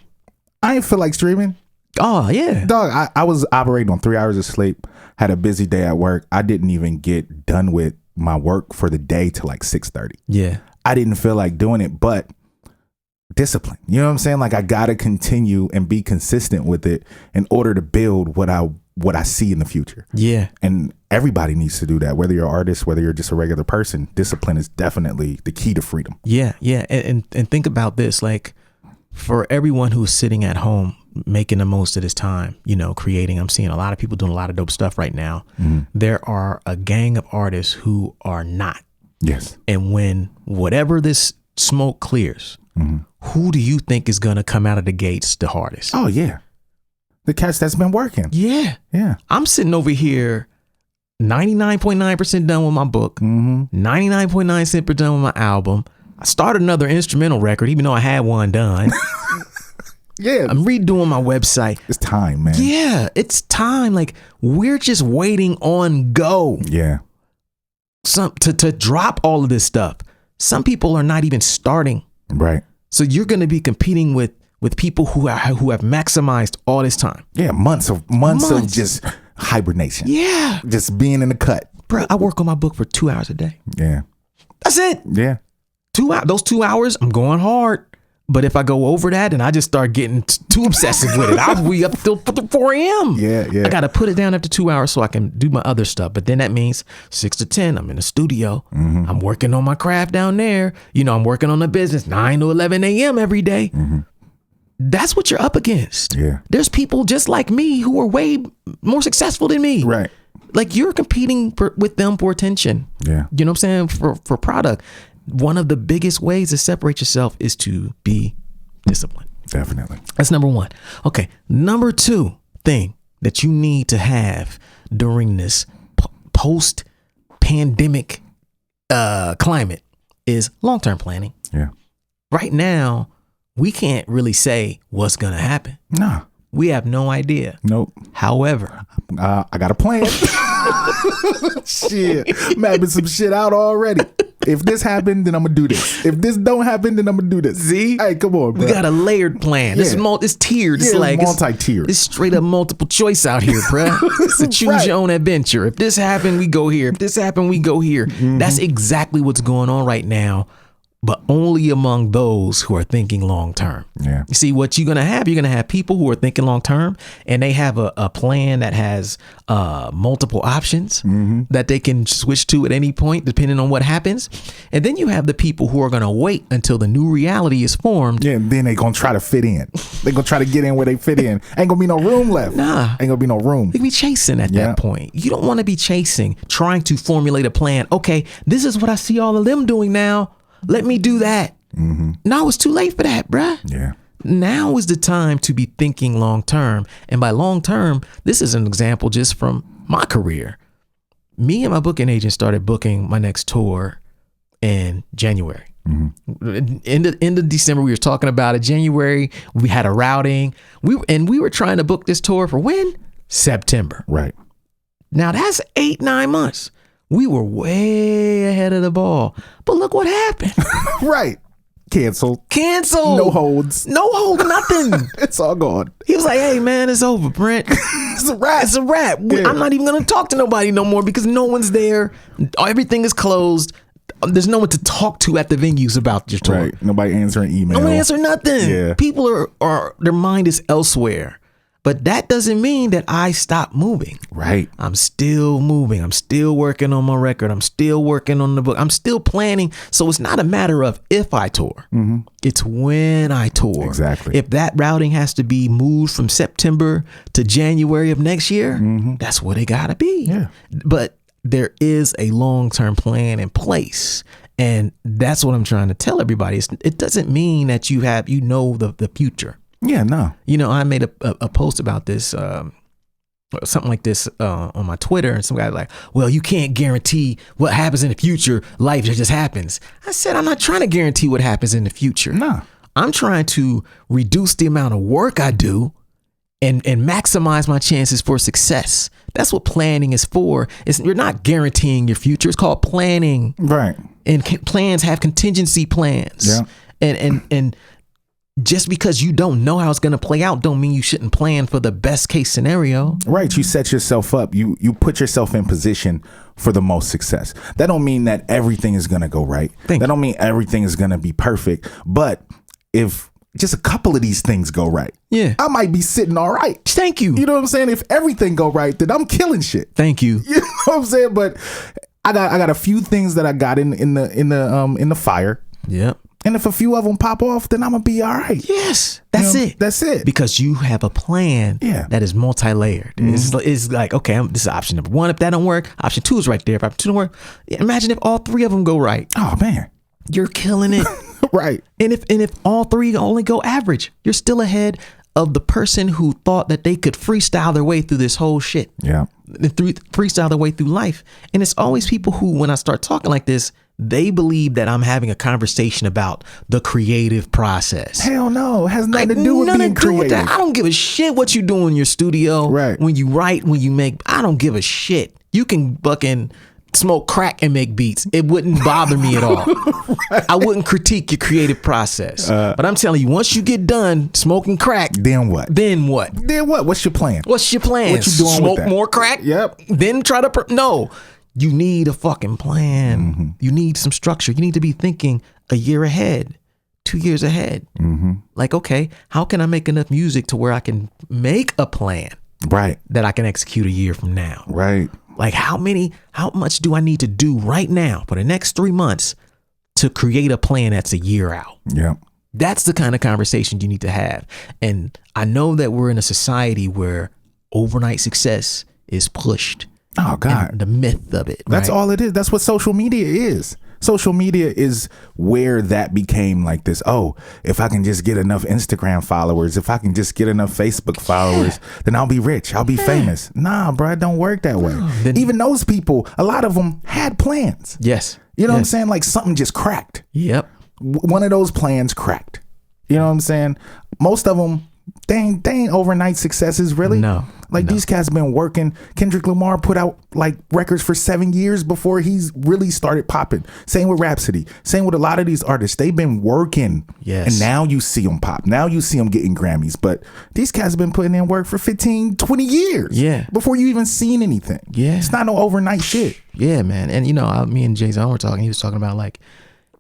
[SPEAKER 2] I didn't feel like streaming.
[SPEAKER 1] Oh, yeah.
[SPEAKER 2] Dog, I was operating on 3 hours of sleep, had a busy day at work. I didn't even get done with my work for the day till like 6:30.
[SPEAKER 1] Yeah.
[SPEAKER 2] I didn't feel like doing it, but discipline. You know what I'm saying? Like, I got to continue and be consistent with it in order to build what I see in the future.
[SPEAKER 1] Yeah.
[SPEAKER 2] And everybody needs to do that. Whether you're an artist, whether you're just a regular person, discipline is definitely the key to freedom.
[SPEAKER 1] Yeah. Yeah. And think about this, like, for everyone who's sitting at home making the most of this time, creating, I'm seeing a lot of people doing a lot of dope stuff right now. There are a gang of artists who are not.
[SPEAKER 2] Yes.
[SPEAKER 1] And when whatever this smoke clears, who do you think is going to come out of the gates the hardest?
[SPEAKER 2] Oh, yeah. The cats that's been working.
[SPEAKER 1] Yeah.
[SPEAKER 2] Yeah.
[SPEAKER 1] I'm sitting over here 99.9% done with my book, 99.9% done with my album. I started another instrumental record, even though I had one done.
[SPEAKER 2] Yeah.
[SPEAKER 1] I'm redoing my website.
[SPEAKER 2] It's time, man.
[SPEAKER 1] Yeah, it's time. Like, we're just waiting on go.
[SPEAKER 2] Yeah.
[SPEAKER 1] To drop all of this stuff. Some people are not even starting.
[SPEAKER 2] Right.
[SPEAKER 1] So you're going to be competing with people who have maximized all this time.
[SPEAKER 2] Yeah, months of just hibernation.
[SPEAKER 1] Yeah.
[SPEAKER 2] Just being in the cut.
[SPEAKER 1] Bro, I work on my book for 2 hours a day.
[SPEAKER 2] Yeah.
[SPEAKER 1] That's it.
[SPEAKER 2] Yeah.
[SPEAKER 1] Those 2 hours, I'm going hard. But if I go over that and I just start getting too obsessive with it, I'll be up till 4 a.m.
[SPEAKER 2] Yeah, yeah.
[SPEAKER 1] I got to put it down after 2 hours so I can do my other stuff. But then that means 6 to 10, I'm in the studio.
[SPEAKER 2] Mm-hmm.
[SPEAKER 1] I'm working on my craft down there. You know, I'm working on the business 9 to 11 a.m. every day.
[SPEAKER 2] Mm-hmm.
[SPEAKER 1] That's what you're up against.
[SPEAKER 2] Yeah.
[SPEAKER 1] There's people just like me who are way more successful than me.
[SPEAKER 2] Right.
[SPEAKER 1] Like you're competing with them for attention.
[SPEAKER 2] Yeah.
[SPEAKER 1] You know what I'm saying? For product. One of the biggest ways to separate yourself is to be disciplined.
[SPEAKER 2] Definitely.
[SPEAKER 1] That's number one. Okay. Number two thing that you need to have during this post-pandemic climate is long-term planning.
[SPEAKER 2] Yeah.
[SPEAKER 1] Right now, we can't really say what's going to happen.
[SPEAKER 2] Nah.
[SPEAKER 1] We have no idea.
[SPEAKER 2] Nope.
[SPEAKER 1] However,
[SPEAKER 2] I got a plan. Shit. Mapping some shit out already. If this happened, then I'm gonna do this. If this don't happen, then I'm gonna do this.
[SPEAKER 1] See?
[SPEAKER 2] Hey, come on, bro.
[SPEAKER 1] we got a layered plan.
[SPEAKER 2] Yeah.
[SPEAKER 1] It's tiered. It's
[SPEAKER 2] Yeah,
[SPEAKER 1] like
[SPEAKER 2] multi-tiered.
[SPEAKER 1] It's straight up multiple choice out here, bruh. It's a choose
[SPEAKER 2] Right.
[SPEAKER 1] your own adventure. If this happened, we go here. If this happened, we go here.
[SPEAKER 2] Mm-hmm.
[SPEAKER 1] That's exactly what's going on right now, but only among those who are thinking long term.
[SPEAKER 2] Yeah.
[SPEAKER 1] You see, what you're gonna have people who are thinking long term, and they have a plan that has multiple options that they can switch to at any point, depending on what happens. And then you have the people who are gonna wait until the new reality is formed.
[SPEAKER 2] Yeah, and then they gonna try to fit in. They gonna try to get in where they fit in. Ain't gonna be no room left.
[SPEAKER 1] Nah.
[SPEAKER 2] Ain't gonna be no room.
[SPEAKER 1] You can be chasing at
[SPEAKER 2] Yeah.
[SPEAKER 1] that point. You don't want to be chasing, trying to formulate a plan. Okay, this is what I see all of them doing now. Let me do that. No, it's too late for that, bruh.
[SPEAKER 2] Yeah.
[SPEAKER 1] Now is the time to be thinking long term. And by long term, this is an example just from my career. Me and my booking agent started booking my next tour in January. End of December, we were talking about it. January, we had a routing. We were trying to book this tour for when? September.
[SPEAKER 2] Right.
[SPEAKER 1] Now that's 8-9 months. We were way ahead of the ball. But look what happened.
[SPEAKER 2] Right. Canceled.
[SPEAKER 1] Canceled.
[SPEAKER 2] No holds.
[SPEAKER 1] No hold, nothing.
[SPEAKER 2] It's all gone.
[SPEAKER 1] He was like, hey, man, it's over, Brent.
[SPEAKER 2] It's a wrap.
[SPEAKER 1] It's a wrap.
[SPEAKER 2] Yeah.
[SPEAKER 1] I'm not even going to talk to nobody no more because no one's there. Everything is closed. There's no one to talk to at the venues about your tour.
[SPEAKER 2] Right. Nobody answering email.
[SPEAKER 1] No one answer nothing.
[SPEAKER 2] Yeah.
[SPEAKER 1] People are their mind is elsewhere. But that doesn't mean that I stop moving.
[SPEAKER 2] Right.
[SPEAKER 1] I'm still moving. I'm still working on my record. I'm still working on the book. I'm still planning. So it's not a matter of if I tour. It's when I tour.
[SPEAKER 2] Exactly.
[SPEAKER 1] If that routing has to be moved from September to January of next year, that's what it got to be.
[SPEAKER 2] Yeah.
[SPEAKER 1] But there is a long-term plan in place. And that's what I'm trying to tell everybody. It doesn't mean that you know the future.
[SPEAKER 2] Yeah, no.
[SPEAKER 1] You know, I made a post about this, something like this on my Twitter, and some guy like, well, you can't guarantee what happens in the future. Life just happens. I said, I'm not trying to guarantee what happens in the future.
[SPEAKER 2] No.
[SPEAKER 1] I'm trying to reduce the amount of work I do and maximize my chances for success. That's what planning is for. You're not guaranteeing your future. It's called planning.
[SPEAKER 2] Right.
[SPEAKER 1] And plans have contingency plans.
[SPEAKER 2] Yeah.
[SPEAKER 1] And just because you don't know how it's going to play out don't mean you shouldn't plan for the best case scenario.
[SPEAKER 2] Right. You set yourself up. You put yourself in position for the most success. That don't mean that everything is going to go right. That don't mean everything is going to be perfect. But if just a couple of these things go right,
[SPEAKER 1] yeah,
[SPEAKER 2] I might be sitting all right.
[SPEAKER 1] Thank you.
[SPEAKER 2] You know what I'm saying? If everything go right, then I'm killing shit.
[SPEAKER 1] Thank you.
[SPEAKER 2] You know what I'm saying? But I got a few things that I got in the fire.
[SPEAKER 1] Yep.
[SPEAKER 2] And if a few of them pop off, then I'm gonna be all right.
[SPEAKER 1] Yes, that's it.
[SPEAKER 2] That's it.
[SPEAKER 1] Because you have a plan that is multi-layered. It's like, okay, this is option number 1. If that don't work, option 2 is right there. If option 2 don't work, imagine if all 3 of them go right.
[SPEAKER 2] Oh man,
[SPEAKER 1] you're killing it.
[SPEAKER 2] Right.
[SPEAKER 1] And if all 3 only go average, you're still ahead of the person who thought that they could freestyle their way through this whole shit.
[SPEAKER 2] Yeah.
[SPEAKER 1] Freestyle their way through life. And it's always people who, when I start talking like this, they believe that I'm having a conversation about the creative process.
[SPEAKER 2] Hell no. It has nothing to do with being creative.
[SPEAKER 1] That. I don't give a shit what you do in your studio.
[SPEAKER 2] Right.
[SPEAKER 1] When you write, when you make, I don't give a shit. You can fucking smoke crack and make beats. It wouldn't bother me at all. Right. I wouldn't critique your creative process. But I'm telling you, once you get done smoking crack,
[SPEAKER 2] then what?
[SPEAKER 1] Then what?
[SPEAKER 2] Then what? What's your plan?
[SPEAKER 1] What's your plan?
[SPEAKER 2] What you doing
[SPEAKER 1] Smoke
[SPEAKER 2] with that?
[SPEAKER 1] more crack?
[SPEAKER 2] Yep.
[SPEAKER 1] Then try to no. You need a fucking plan. You need some structure. You need to be thinking a year ahead, 2 years ahead. Like, okay, how can I make enough music to where I can make a plan?
[SPEAKER 2] Right.
[SPEAKER 1] That I can execute a year from now.
[SPEAKER 2] Right.
[SPEAKER 1] Like how much do I need to do right now for the next 3 months to create a plan that's a year out?
[SPEAKER 2] Yeah.
[SPEAKER 1] That's the kind of conversation you need to have. And I know that we're in a society where overnight success is pushed.
[SPEAKER 2] Oh God.
[SPEAKER 1] And the myth of it.
[SPEAKER 2] That's
[SPEAKER 1] right?
[SPEAKER 2] all it is. That's what social media is. Social media is where that became like this. Oh, if I can just get enough Instagram followers, if I can just get enough Facebook followers, then I'll be rich. I'll be famous. Nah, bro, it don't work that way. Even those people, a lot of them had plans.
[SPEAKER 1] Yes.
[SPEAKER 2] You know what I'm saying? Like something just cracked.
[SPEAKER 1] Yep.
[SPEAKER 2] One of those plans cracked. You know what I'm saying? Most of them, they ain't overnight successes, really.
[SPEAKER 1] No.
[SPEAKER 2] These cats been working. Kendrick Lamar put out like records for 7 years before he's really started popping. Same with Rhapsody. Same with a lot of these artists. They've been working.
[SPEAKER 1] Yes.
[SPEAKER 2] And now you see them pop. Now you see them getting Grammys. But these cats have been putting in work for 15, 20 years.
[SPEAKER 1] Yeah.
[SPEAKER 2] Before you even seen anything.
[SPEAKER 1] Yeah.
[SPEAKER 2] It's not no overnight shit.
[SPEAKER 1] Yeah, man. And me and Jay-Z were talking. He was talking about like,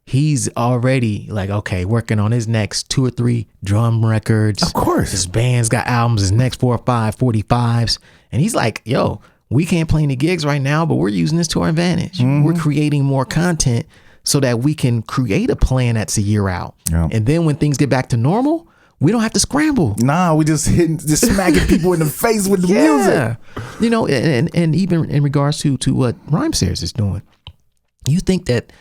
[SPEAKER 1] he's already like, okay, working on his next 2 or 3 drum records.
[SPEAKER 2] Of course.
[SPEAKER 1] His band's got albums, his next 4 or 5, 45s. And he's like, yo, we can't play any gigs right now, but we're using this to our advantage. We're creating more content so that we can create a plan that's a year out.
[SPEAKER 2] Yeah.
[SPEAKER 1] And then when things get back to normal, we don't have to scramble.
[SPEAKER 2] Nah, we just smacking people in the face with the music.
[SPEAKER 1] You know, and even in regards to what Rhymesayers is doing, you think that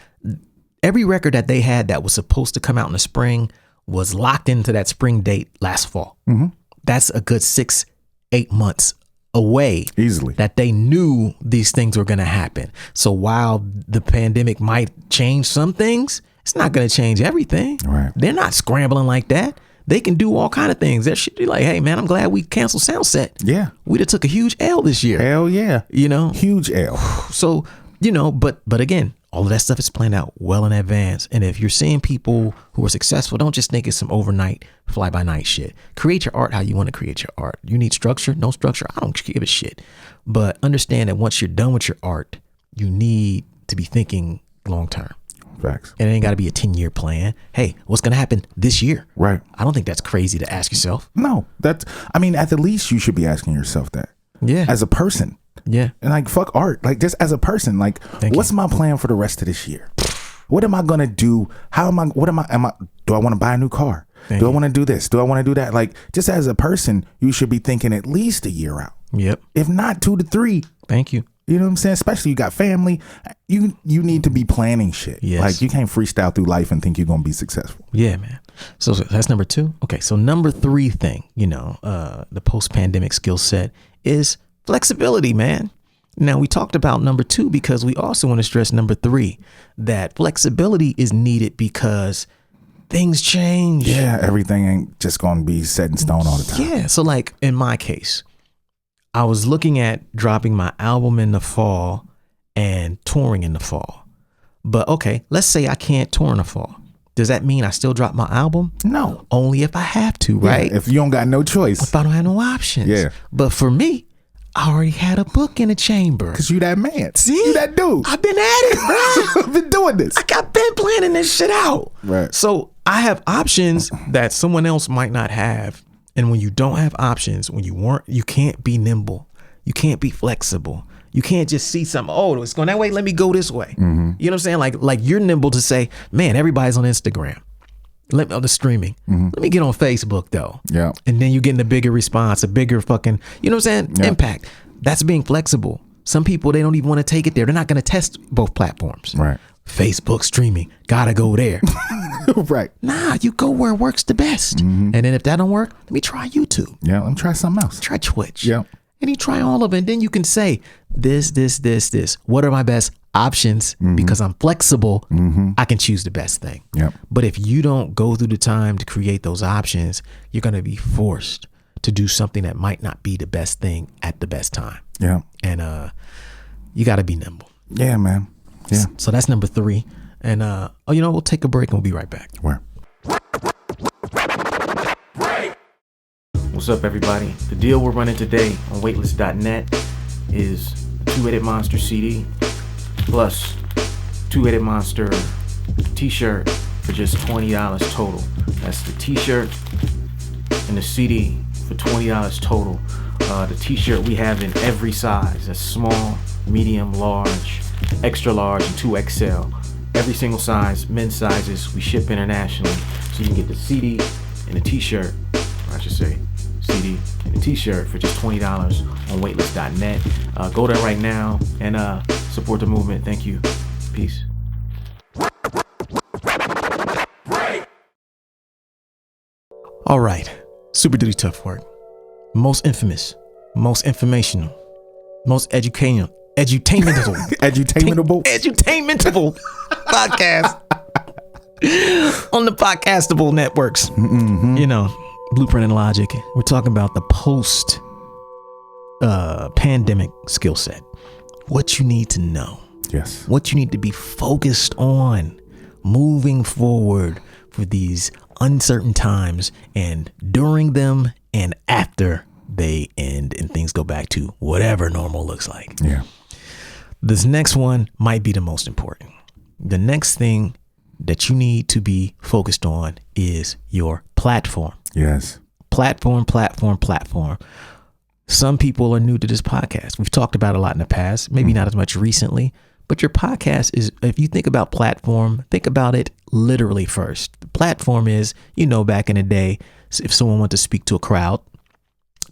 [SPEAKER 1] every record that they had that was supposed to come out in the spring was locked into that spring date last fall. That's a good 6-8 months away.
[SPEAKER 2] Easily.
[SPEAKER 1] That they knew these things were going to happen. So while the pandemic might change some things, it's not going to change everything.
[SPEAKER 2] Right.
[SPEAKER 1] They're not scrambling like that. They can do all kind of things. They should be like, hey, man, I'm glad we canceled Soundset.
[SPEAKER 2] Yeah.
[SPEAKER 1] We'd have took a huge L this year.
[SPEAKER 2] Hell yeah.
[SPEAKER 1] You know?
[SPEAKER 2] Huge L.
[SPEAKER 1] So, you know, but again, all of that stuff is planned out well in advance. And if you're seeing people who are successful, don't just think it's some overnight fly by night shit. Create your art how you want to create your art. You need structure, no structure, I don't give a shit. But understand that once you're done with your art, you need to be thinking long term.
[SPEAKER 2] Facts.
[SPEAKER 1] And it ain't got to be a 10-year plan. Hey, what's going to happen this year?
[SPEAKER 2] Right.
[SPEAKER 1] I don't think that's crazy to ask yourself.
[SPEAKER 2] No, at the least you should be asking yourself that.
[SPEAKER 1] Yeah.
[SPEAKER 2] As a person.
[SPEAKER 1] Yeah.
[SPEAKER 2] And like, fuck art. Like, just as a person, like, what's my plan for the rest of this year? What am I going to do? Do I want to buy a new car? Do I want to do this? Do I want to do that? Like, just as a person, you should be thinking at least a year out.
[SPEAKER 1] Yep.
[SPEAKER 2] If not 2 to 3.
[SPEAKER 1] Thank you.
[SPEAKER 2] You know what I'm saying? Especially you got family. You need to be planning shit.
[SPEAKER 1] Yes.
[SPEAKER 2] Like, you can't freestyle through life and think you're going to be successful.
[SPEAKER 1] Yeah, man. So that's number 2. Okay. So number 3 thing, the post-pandemic skill set is flexibility, man. Now, we talked about number 2 because we also want to stress number 3, that flexibility is needed because things change.
[SPEAKER 2] Yeah, everything ain't just going to be set in stone all the time.
[SPEAKER 1] Yeah. So like in my case, I was looking at dropping my album in the fall and touring in the fall. But okay, let's say I can't tour in the fall. Does that mean I still drop my album?
[SPEAKER 2] No.
[SPEAKER 1] Only if I have to, right?
[SPEAKER 2] Yeah, if you don't got no choice.
[SPEAKER 1] If I don't have no options.
[SPEAKER 2] Yeah.
[SPEAKER 1] But for me, I already had a book in the chamber.
[SPEAKER 2] Because you that man.
[SPEAKER 1] See?
[SPEAKER 2] You that dude.
[SPEAKER 1] I've been at it, bro.
[SPEAKER 2] I've been doing this.
[SPEAKER 1] I've been planning this shit out.
[SPEAKER 2] Right.
[SPEAKER 1] So I have options that someone else might not have. And when you don't have options, you can't be nimble. You can't be flexible. You can't just see something, oh, it's going that way, let me go this way.
[SPEAKER 2] Mm-hmm.
[SPEAKER 1] You know what I'm saying? Like you're nimble to say, man, everybody's on Instagram. On the streaming.
[SPEAKER 2] Mm-hmm.
[SPEAKER 1] Let me get on Facebook though.
[SPEAKER 2] Yeah.
[SPEAKER 1] And then you're getting a bigger response, a bigger fucking, you know what I'm saying?
[SPEAKER 2] Yeah.
[SPEAKER 1] Impact. That's being flexible. Some people, they don't even want to take it there. They're not going to test both platforms.
[SPEAKER 2] Right.
[SPEAKER 1] Facebook streaming, gotta go there.
[SPEAKER 2] Right.
[SPEAKER 1] Nah, you go where it works the best.
[SPEAKER 2] Mm-hmm.
[SPEAKER 1] And then if that don't work, let me try YouTube.
[SPEAKER 2] Yeah, let me try something else.
[SPEAKER 1] Try Twitch.
[SPEAKER 2] Yeah.
[SPEAKER 1] And you try all of it. And then you can say, this. What are my best options?
[SPEAKER 2] Mm-hmm.
[SPEAKER 1] Because I'm flexible, I can choose the best thing.
[SPEAKER 2] Yep.
[SPEAKER 1] But if you don't go through the time to create those options, you're going to be forced to do something that might not be the best thing at the best time.
[SPEAKER 2] Yeah.
[SPEAKER 1] And you got to be nimble.
[SPEAKER 2] Yeah, man. Yeah.
[SPEAKER 1] So that's number 3. And we'll take a break and we'll be right back.
[SPEAKER 2] Where?
[SPEAKER 1] What's up, everybody? The deal we're running today on weightless.net is the 2-Headed Monster CD plus 2-Headed Monster t-shirt for just $20 total. That's the t-shirt and the CD for $20 total. The t-shirt we have in every size. That's small, medium, large, extra large, and 2XL. Every single size, men's sizes, we ship internationally. So you can get the CD and the t-shirt, or I should say CD and a t-shirt for just $20 on weightless.net. Go there right now and support the movement. Thank you. Peace. All right. Super duty tough work. Most infamous, most informational, most edutainmentable podcast on the podcastable networks. Blueprint and Logic. We're talking about the post pandemic skill set. What you need to know.
[SPEAKER 2] Yes.
[SPEAKER 1] What you need to be focused on moving forward for these uncertain times and during them and after they end and things go back to whatever normal looks like.
[SPEAKER 2] Yeah.
[SPEAKER 1] This next one might be the most important. The next thing that you need to be focused on is your platform.
[SPEAKER 2] Yes.
[SPEAKER 1] Platform. Some people are new to this podcast. We've talked about it a lot in the past, maybe not as much recently, but your podcast is, if you think about platform, think about it literally first. The platform is, back in the day, if someone wanted to speak to a crowd,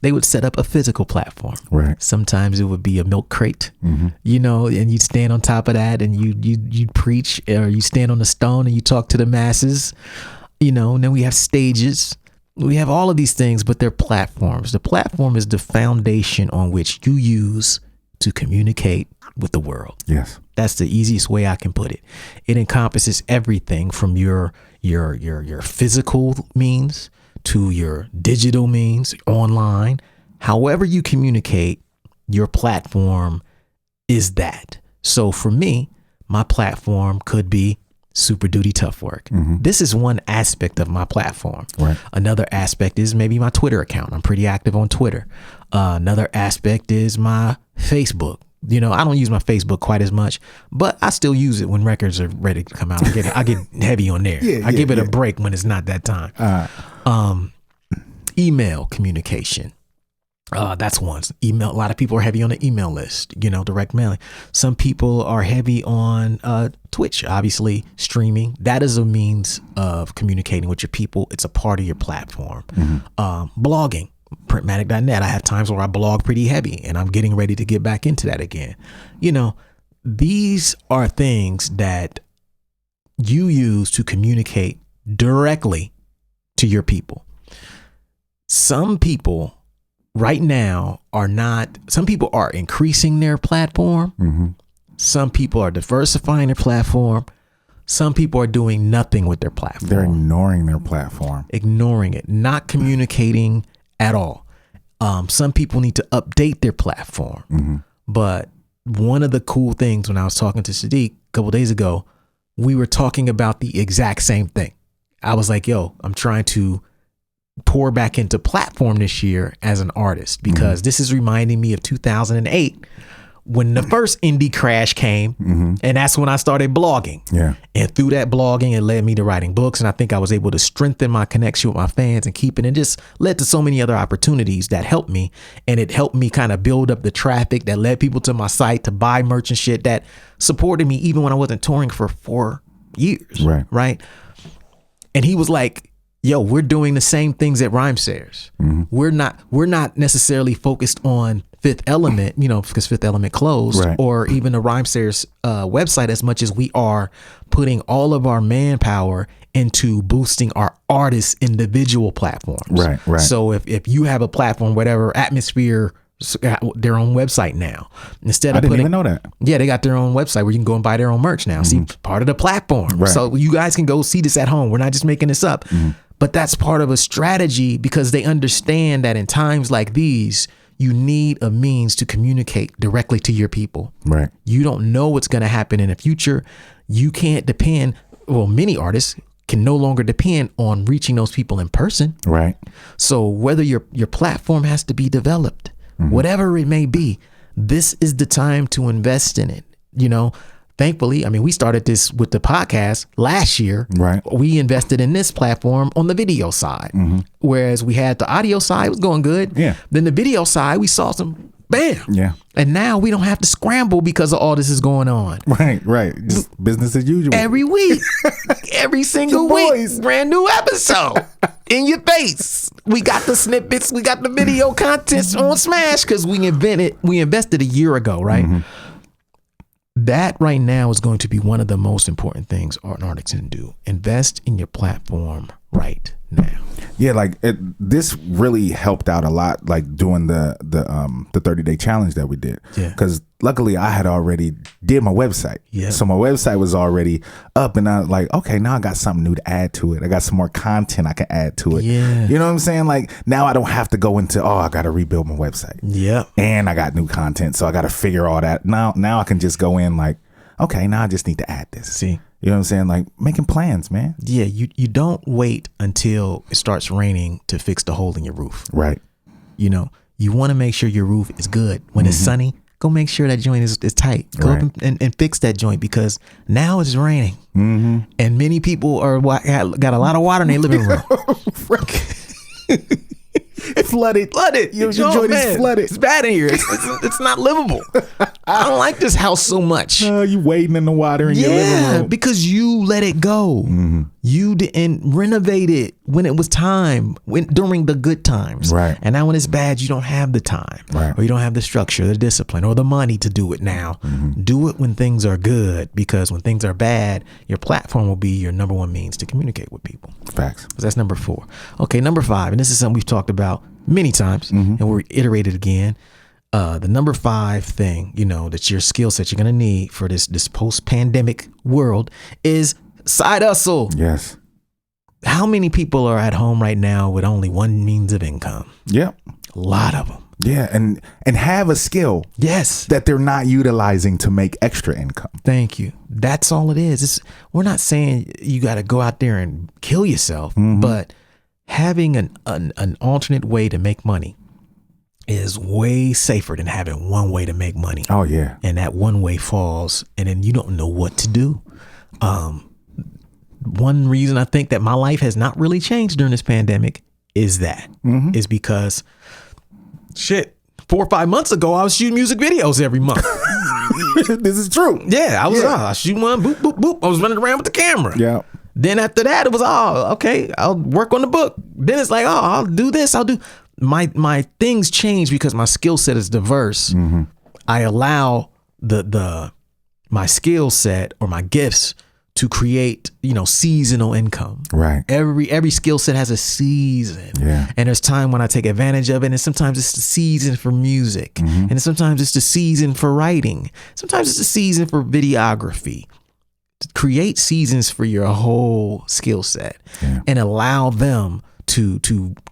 [SPEAKER 1] they would set up a physical platform.
[SPEAKER 2] Right.
[SPEAKER 1] Sometimes it would be a milk crate, and you'd stand on top of that and you'd preach, or you stand on a stone and you talk to the masses, and then we have stages. We have all of these things, but they're platforms. The platform is the foundation on which you use to communicate with the world.
[SPEAKER 2] Yes.
[SPEAKER 1] That's the easiest way I can put it. It encompasses everything from your physical means to your digital means, online. However you communicate, your platform is that. So for me, my platform could be Super Duty Tough Work. This is one aspect of my platform.
[SPEAKER 2] Right.
[SPEAKER 1] Another aspect is maybe my Twitter account. I'm pretty active on Twitter. Another aspect is my Facebook. I don't use my Facebook quite as much, but I still use it when records are ready to come out. I get heavy on there. I give it a break when it's not that time. Email communication. That's one. Email. A lot of people are heavy on the email list, direct mailing. Some people are heavy on Twitch, obviously streaming. That is a means of communicating with your people. It's a part of your platform. Blogging, printmatic.net. I have times where I blog pretty heavy and I'm getting ready to get back into that again. These are things that you use to communicate directly to your people. Some people right now some people are increasing their platform. Some people are diversifying their platform. Some people are doing nothing with their platform.
[SPEAKER 2] They're ignoring their platform.
[SPEAKER 1] Ignoring it, not communicating at all. Some people need to update their platform. But one of the cool things when I was talking to Sadiq a couple days ago, we were talking about the exact same thing. I was like, I'm trying to pour back into platform this year as an artist, because this is reminding me of 2008 when the first indie crash came, and that's when I started blogging.
[SPEAKER 2] Yeah.
[SPEAKER 1] And through that blogging, it led me to writing books, and I think I was able to strengthen my connection with my fans and keep it, and just led to so many other opportunities that helped me. And it helped me kind of build up the traffic that led people to my site to buy merch and shit that supported me even when I wasn't touring for 4 years. Right. And he was like, we're doing the same things at Rhymesayers. We're not necessarily focused on Fifth Element, because Fifth Element closed, or even the Rhymesayers website, as much as we are putting all of our manpower into boosting our artists' individual platforms.
[SPEAKER 2] Right.
[SPEAKER 1] So if you have a platform, whatever, Atmosphere, their own website now. Instead of
[SPEAKER 2] I didn't even know that.
[SPEAKER 1] Yeah, they got their own website where you can go and buy their own merch now. See, part of the platform. So you guys can go see this at home. We're not just making this up. But that's part of a strategy, because they understand that in times like these, you need a means to communicate directly to your people.
[SPEAKER 2] Right.
[SPEAKER 1] You don't know what's going to happen in the future. You can't depend. Well, many artists can no longer depend on reaching those people in person.
[SPEAKER 2] Right.
[SPEAKER 1] So whether your platform has to be developed, whatever it may be, this is the time to invest in it. You know, thankfully, I mean, we started this with the podcast last year.
[SPEAKER 2] Right.
[SPEAKER 1] We invested in this platform on the video side, whereas we had the audio side was going good.
[SPEAKER 2] Yeah.
[SPEAKER 1] Then the video side, we saw some bam.
[SPEAKER 2] Yeah.
[SPEAKER 1] And now we don't have to scramble because of all this is going on.
[SPEAKER 2] Right. Just business as usual.
[SPEAKER 1] Every week, every single week, brand new episode in your face. We got the snippets, we got the video content on Smash because we invested a year ago, right? That right now is going to be one of the most important things an artist can do. Invest in your platform right now.
[SPEAKER 2] Yeah, like this really helped out a lot, like doing the 30-day challenge that we did.
[SPEAKER 1] Yeah.
[SPEAKER 2] Because luckily I had already did my website.
[SPEAKER 1] Yeah.
[SPEAKER 2] So my website was already up, and I was like, okay, now I got something new to add to it. I got some more content I can add to it.
[SPEAKER 1] Yeah.
[SPEAKER 2] You know what I'm saying? Like now I don't have to go into, I got to rebuild my website.
[SPEAKER 1] Yeah.
[SPEAKER 2] And I got new content, so I got to figure all that. Now I can just go in like, okay, now I just need to add this.
[SPEAKER 1] See.
[SPEAKER 2] You know what I'm saying? Like making plans, man.
[SPEAKER 1] Yeah, you don't wait until it starts raining to fix the hole in your roof.
[SPEAKER 2] Right.
[SPEAKER 1] You know, you want to make sure your roof is good. When it's sunny, go make sure that joint is tight. Go up and fix that joint because now it's raining. And many people got a lot of water in their living room. Flooded. Your joint is flooded. It's bad in here. It's not livable. I don't like this house so much.
[SPEAKER 2] You wading in the water in your living room.
[SPEAKER 1] Because you let it go. You didn't renovate it when it was time, during the good times.
[SPEAKER 2] Right.
[SPEAKER 1] And now when it's bad, you don't have the time.
[SPEAKER 2] Right.
[SPEAKER 1] Or you don't have the structure, the discipline, or the money to do it now. Do it when things are good, because when things are bad, your platform will be your number one means to communicate with people.
[SPEAKER 2] Facts.
[SPEAKER 1] So that's number 4. Okay, number 5, and this is something we've talked about many times, and we'll reiterate it again. The number 5 thing, you know, that your skill set you're gonna need for this post-pandemic world is side hustle.
[SPEAKER 2] Yes.
[SPEAKER 1] How many people are at home right now with only one means of income?
[SPEAKER 2] Yep.
[SPEAKER 1] A lot of them.
[SPEAKER 2] Yeah, and have a skill.
[SPEAKER 1] Yes.
[SPEAKER 2] That they're not utilizing to make extra income.
[SPEAKER 1] Thank you. That's all it is. We're not saying you got to go out there and kill yourself, but having an alternate way to make money is way safer than having one way to make money.
[SPEAKER 2] Oh yeah.
[SPEAKER 1] And that one way falls, and then you don't know what to do. One reason I think that my life has not really changed during this pandemic is is because 4 or 5 months ago, I was shooting music videos every month.
[SPEAKER 2] This is true.
[SPEAKER 1] Yeah, I shoot one, boop, boop, boop. I was running around with the camera.
[SPEAKER 2] Yeah.
[SPEAKER 1] Then after that, it was, okay, I'll work on the book. Then it's like, I'll do this. I'll do my things change because my skill set is diverse. I allow my skill set or my gifts to create, seasonal income.
[SPEAKER 2] Right.
[SPEAKER 1] Every skill set has a season.
[SPEAKER 2] Yeah.
[SPEAKER 1] And there's time when I take advantage of it. And sometimes it's the season for music. And sometimes it's the season for writing. Sometimes it's the season for videography. Create seasons for your whole skill set and allow them to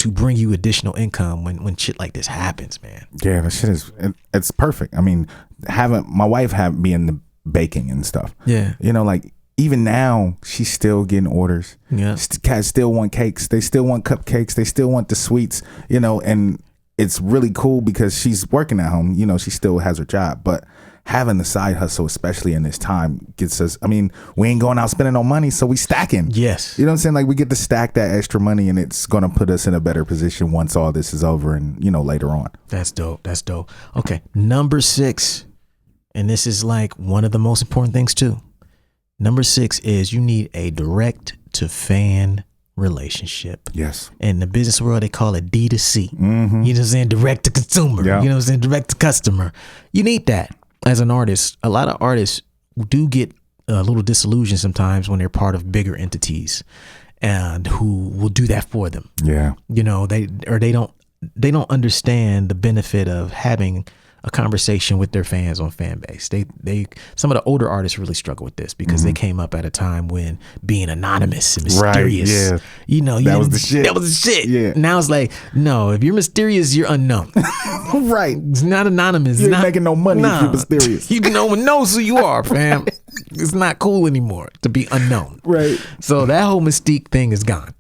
[SPEAKER 1] bring you additional income when shit like this happens, man.
[SPEAKER 2] Yeah, that shit it's perfect. I mean, my wife me in the baking and stuff.
[SPEAKER 1] Yeah.
[SPEAKER 2] Like even now she's still getting orders.
[SPEAKER 1] Yeah.
[SPEAKER 2] Cats still want cakes. They still want cupcakes. They still want the sweets, and it's really cool because she's working at home. She still has her job, but having the side hustle, especially in this time, gets us, we ain't going out spending no money, so we stacking.
[SPEAKER 1] Yes.
[SPEAKER 2] You know what I'm saying? Like we get to stack that extra money, and it's going to put us in a better position once all this is over and, later on. That's
[SPEAKER 1] dope. Okay. Number 6, and this is like one of the most important things too. Number 6 is you need a direct to fan relationship.
[SPEAKER 2] Yes.
[SPEAKER 1] In the business world, they call it D2C. You know what I'm saying? Direct to consumer.
[SPEAKER 2] Yeah.
[SPEAKER 1] You know what I'm saying? Direct to customer. You need that. As an artist, a lot of artists do get a little disillusioned sometimes when they're part of bigger entities and who will do that for them.
[SPEAKER 2] Yeah.
[SPEAKER 1] They don't understand the benefit of having a conversation with their fans on fan base. They some of the older artists really struggle with this because they came up at a time when being anonymous and mysterious,
[SPEAKER 2] that was the shit.
[SPEAKER 1] That was the shit.
[SPEAKER 2] Yeah.
[SPEAKER 1] Now it's like, no, if you're mysterious, you're unknown.
[SPEAKER 2] Right.
[SPEAKER 1] It's not anonymous.
[SPEAKER 2] You ain't making no money if you're mysterious.
[SPEAKER 1] No one knows who you are, fam. It's not cool anymore to be unknown.
[SPEAKER 2] Right.
[SPEAKER 1] So that whole mystique thing is gone.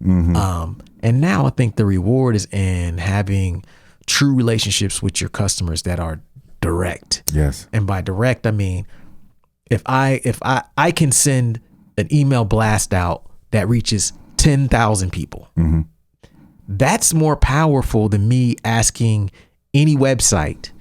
[SPEAKER 1] And now I think the reward is in having true relationships with your customers that are direct.
[SPEAKER 2] Yes.
[SPEAKER 1] And by direct, I mean, if I can send an email blast out that reaches 10,000 people, that's more powerful than me asking any website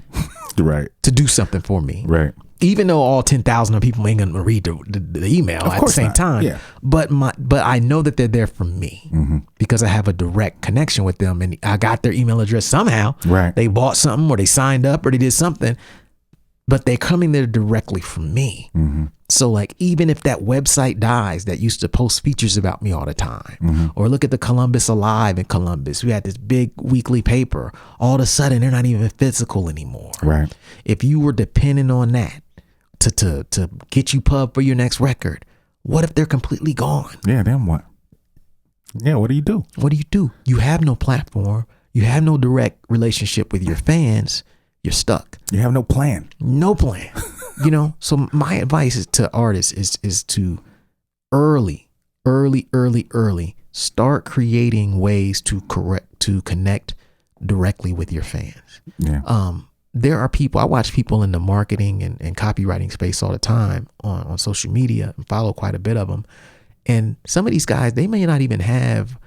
[SPEAKER 1] to do something for me.
[SPEAKER 2] Right.
[SPEAKER 1] Even though all 10,000 of people ain't gonna read the email at the same time, but I know that they're there for me because I have a direct connection with them, and I got their email address somehow.
[SPEAKER 2] Right.
[SPEAKER 1] They bought something or they signed up or they did something, but they're coming there directly from me. So like, even if that website dies that used to post features about me all the time, or look at the Columbus Alive in Columbus, we had this big weekly paper. All of a sudden, they're not even physical anymore.
[SPEAKER 2] Right.
[SPEAKER 1] If you were depending on that to get you pub for your next record, what if they're completely gone?
[SPEAKER 2] Yeah, then what? Yeah, what do you do?
[SPEAKER 1] What do you do? You have no platform. You have no direct relationship with your fans. You're stuck.
[SPEAKER 2] You have no plan.
[SPEAKER 1] No plan. So my advice is to artists is to early start creating ways to connect directly with your fans.
[SPEAKER 2] Yeah.
[SPEAKER 1] There are people, I watch people in the marketing and copywriting space all the time on social media and follow quite a bit of them. And some of these guys, they may not even have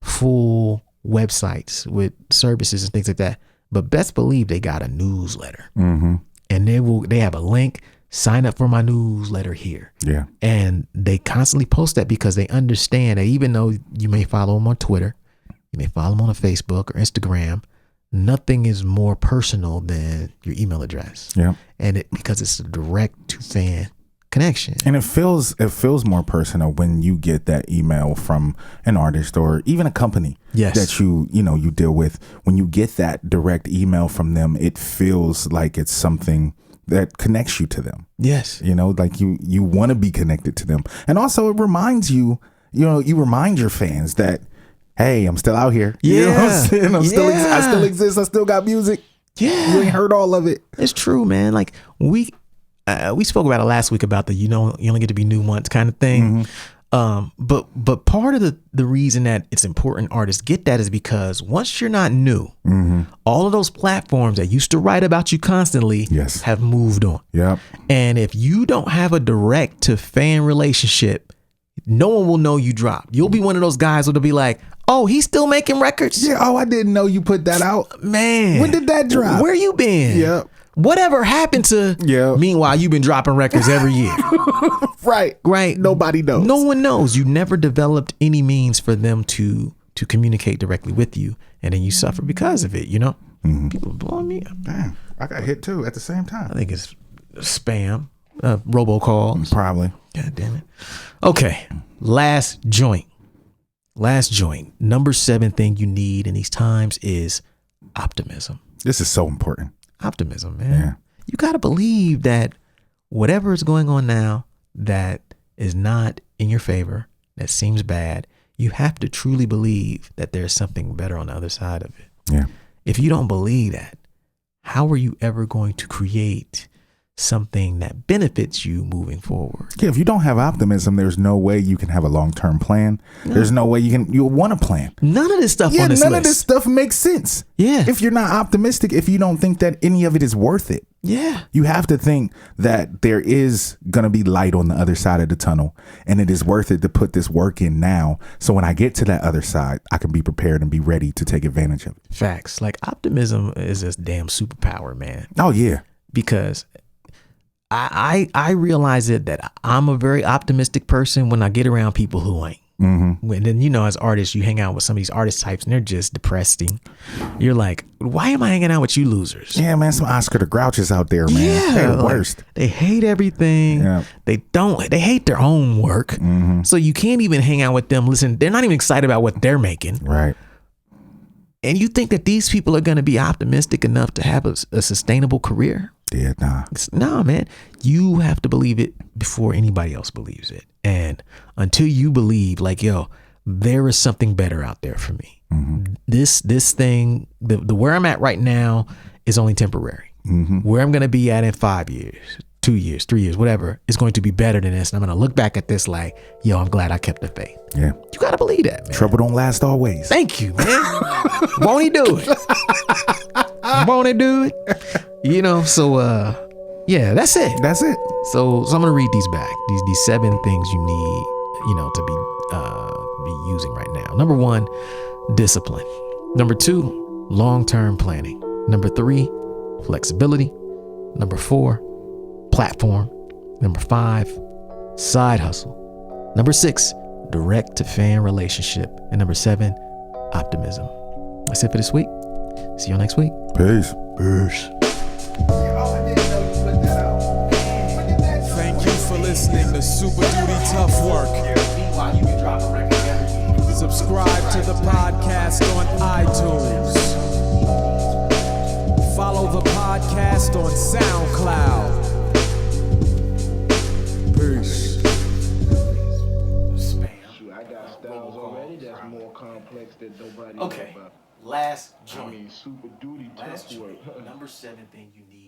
[SPEAKER 1] full websites with services and things like that, but best believe they got a newsletter. And they have a link, sign up for my newsletter here.
[SPEAKER 2] Yeah.
[SPEAKER 1] And they constantly post that because they understand that even though you may follow them on Twitter, you may follow them on Facebook or Instagram, nothing is more personal than your email address.
[SPEAKER 2] Yeah.
[SPEAKER 1] And because it's a direct to fan connection.
[SPEAKER 2] And it feels more personal when you get that email from an artist or even a company that you deal with. When you get that direct email from them, it feels like it's something that connects you to them.
[SPEAKER 1] Yes.
[SPEAKER 2] Like you want to be connected to them. And also it reminds you remind your fans that, hey, I'm still out here.
[SPEAKER 1] Yeah.
[SPEAKER 2] You know what I'm saying? I still exist. I still got music.
[SPEAKER 1] Yeah.
[SPEAKER 2] You ain't heard all of it.
[SPEAKER 1] It's true, man. Like we spoke about it last week about the you only get to be new once kind of thing. But part of the reason that it's important artists get that is because once you're not new, all of those platforms that used to write about you constantly have moved on.
[SPEAKER 2] Yep.
[SPEAKER 1] And if you don't have a direct to fan relationship, no one will know you dropped. You'll be one of those guys that'll be like, oh, he's still making records?
[SPEAKER 2] Yeah. Oh, I didn't know you put that out.
[SPEAKER 1] Man.
[SPEAKER 2] When did that drop?
[SPEAKER 1] Where you been?
[SPEAKER 2] Yep.
[SPEAKER 1] Whatever happened to, meanwhile, you've been dropping records every year.
[SPEAKER 2] Right. Nobody knows.
[SPEAKER 1] No one knows. You never developed any means for them to communicate directly with you. And then you suffer because of it, People blowing me up.
[SPEAKER 2] Damn, I got hit too at the same time.
[SPEAKER 1] I think it's spam, robocalls.
[SPEAKER 2] Probably.
[SPEAKER 1] God damn it. Okay. Last joint. Number 7 thing you need in these times is optimism.
[SPEAKER 2] This is so important.
[SPEAKER 1] Optimism, man.
[SPEAKER 2] Yeah.
[SPEAKER 1] You got to believe that whatever is going on now that is not in your favor, that seems bad, you have to truly believe that there's something better on the other side of it.
[SPEAKER 2] Yeah.
[SPEAKER 1] If you don't believe that, how are you ever going to create something that benefits you moving forward?
[SPEAKER 2] Yeah, if you don't have optimism, there's no way you can have a long-term plan. No. There's no way you'll want a plan.
[SPEAKER 1] None of this stuff on this list.
[SPEAKER 2] None of this stuff makes sense.
[SPEAKER 1] Yeah.
[SPEAKER 2] If you're not optimistic, if you don't think that any of it is worth it.
[SPEAKER 1] Yeah.
[SPEAKER 2] You have to think that there is going to be light on the other side of the tunnel, and it is worth it to put this work in now. So when I get to that other side, I can be prepared and be ready to take advantage of it.
[SPEAKER 1] Facts. Like optimism is this damn superpower, man.
[SPEAKER 2] Oh, yeah.
[SPEAKER 1] Because I realize it that I'm a very optimistic person when I get around people who ain't. Mm-hmm. And then, as artists, you hang out with some of these artist types and they're just depressing. You're like, why am I hanging out with you losers?
[SPEAKER 2] Yeah, man, some Oscar the Grouches out there, man.
[SPEAKER 1] Yeah,
[SPEAKER 2] they're the worst.
[SPEAKER 1] They hate everything. Yeah. They hate their own work. Mm-hmm. So you can't even hang out with them. Listen, they're not even excited about what they're making.
[SPEAKER 2] Right.
[SPEAKER 1] And you think that these people are going to be optimistic enough to have a sustainable career?
[SPEAKER 2] Yeah, nah.
[SPEAKER 1] Nah, man. You have to believe it before anybody else believes it. And until you believe, like, yo, there is something better out there for me.
[SPEAKER 2] Mm-hmm.
[SPEAKER 1] This thing, the where I'm at right now is only temporary.
[SPEAKER 2] Mm-hmm.
[SPEAKER 1] Where I'm going to be at in 5 years, 2 years, 3 years, whatever, is going to be better than this. And I'm going to look back at this like, yo, I'm glad I kept the faith.
[SPEAKER 2] Yeah.
[SPEAKER 1] You got to believe that, man.
[SPEAKER 2] Trouble don't last always.
[SPEAKER 1] Thank you, man. Won't he do it? Won't he do it? You know, so yeah, that's it.
[SPEAKER 2] That's it.
[SPEAKER 1] So I'm gonna read these back. These 7 things you need, you know, to be using right now. Number 1, discipline. Number 2, long-term planning. Number 3, flexibility. Number 4, platform. Number 5, side hustle. Number 6, direct to fan relationship. And number 7, optimism. That's it for this week. See y'all next week.
[SPEAKER 2] Peace.
[SPEAKER 1] Peace.
[SPEAKER 3] Thank you for listening to Super Duty Tough Work. Subscribe to the podcast on iTunes. Follow the podcast on SoundCloud. Peace.
[SPEAKER 1] Okay, last joint.
[SPEAKER 4] Super duty
[SPEAKER 1] Last
[SPEAKER 4] tough work.
[SPEAKER 1] joint. Number 7 thing you need.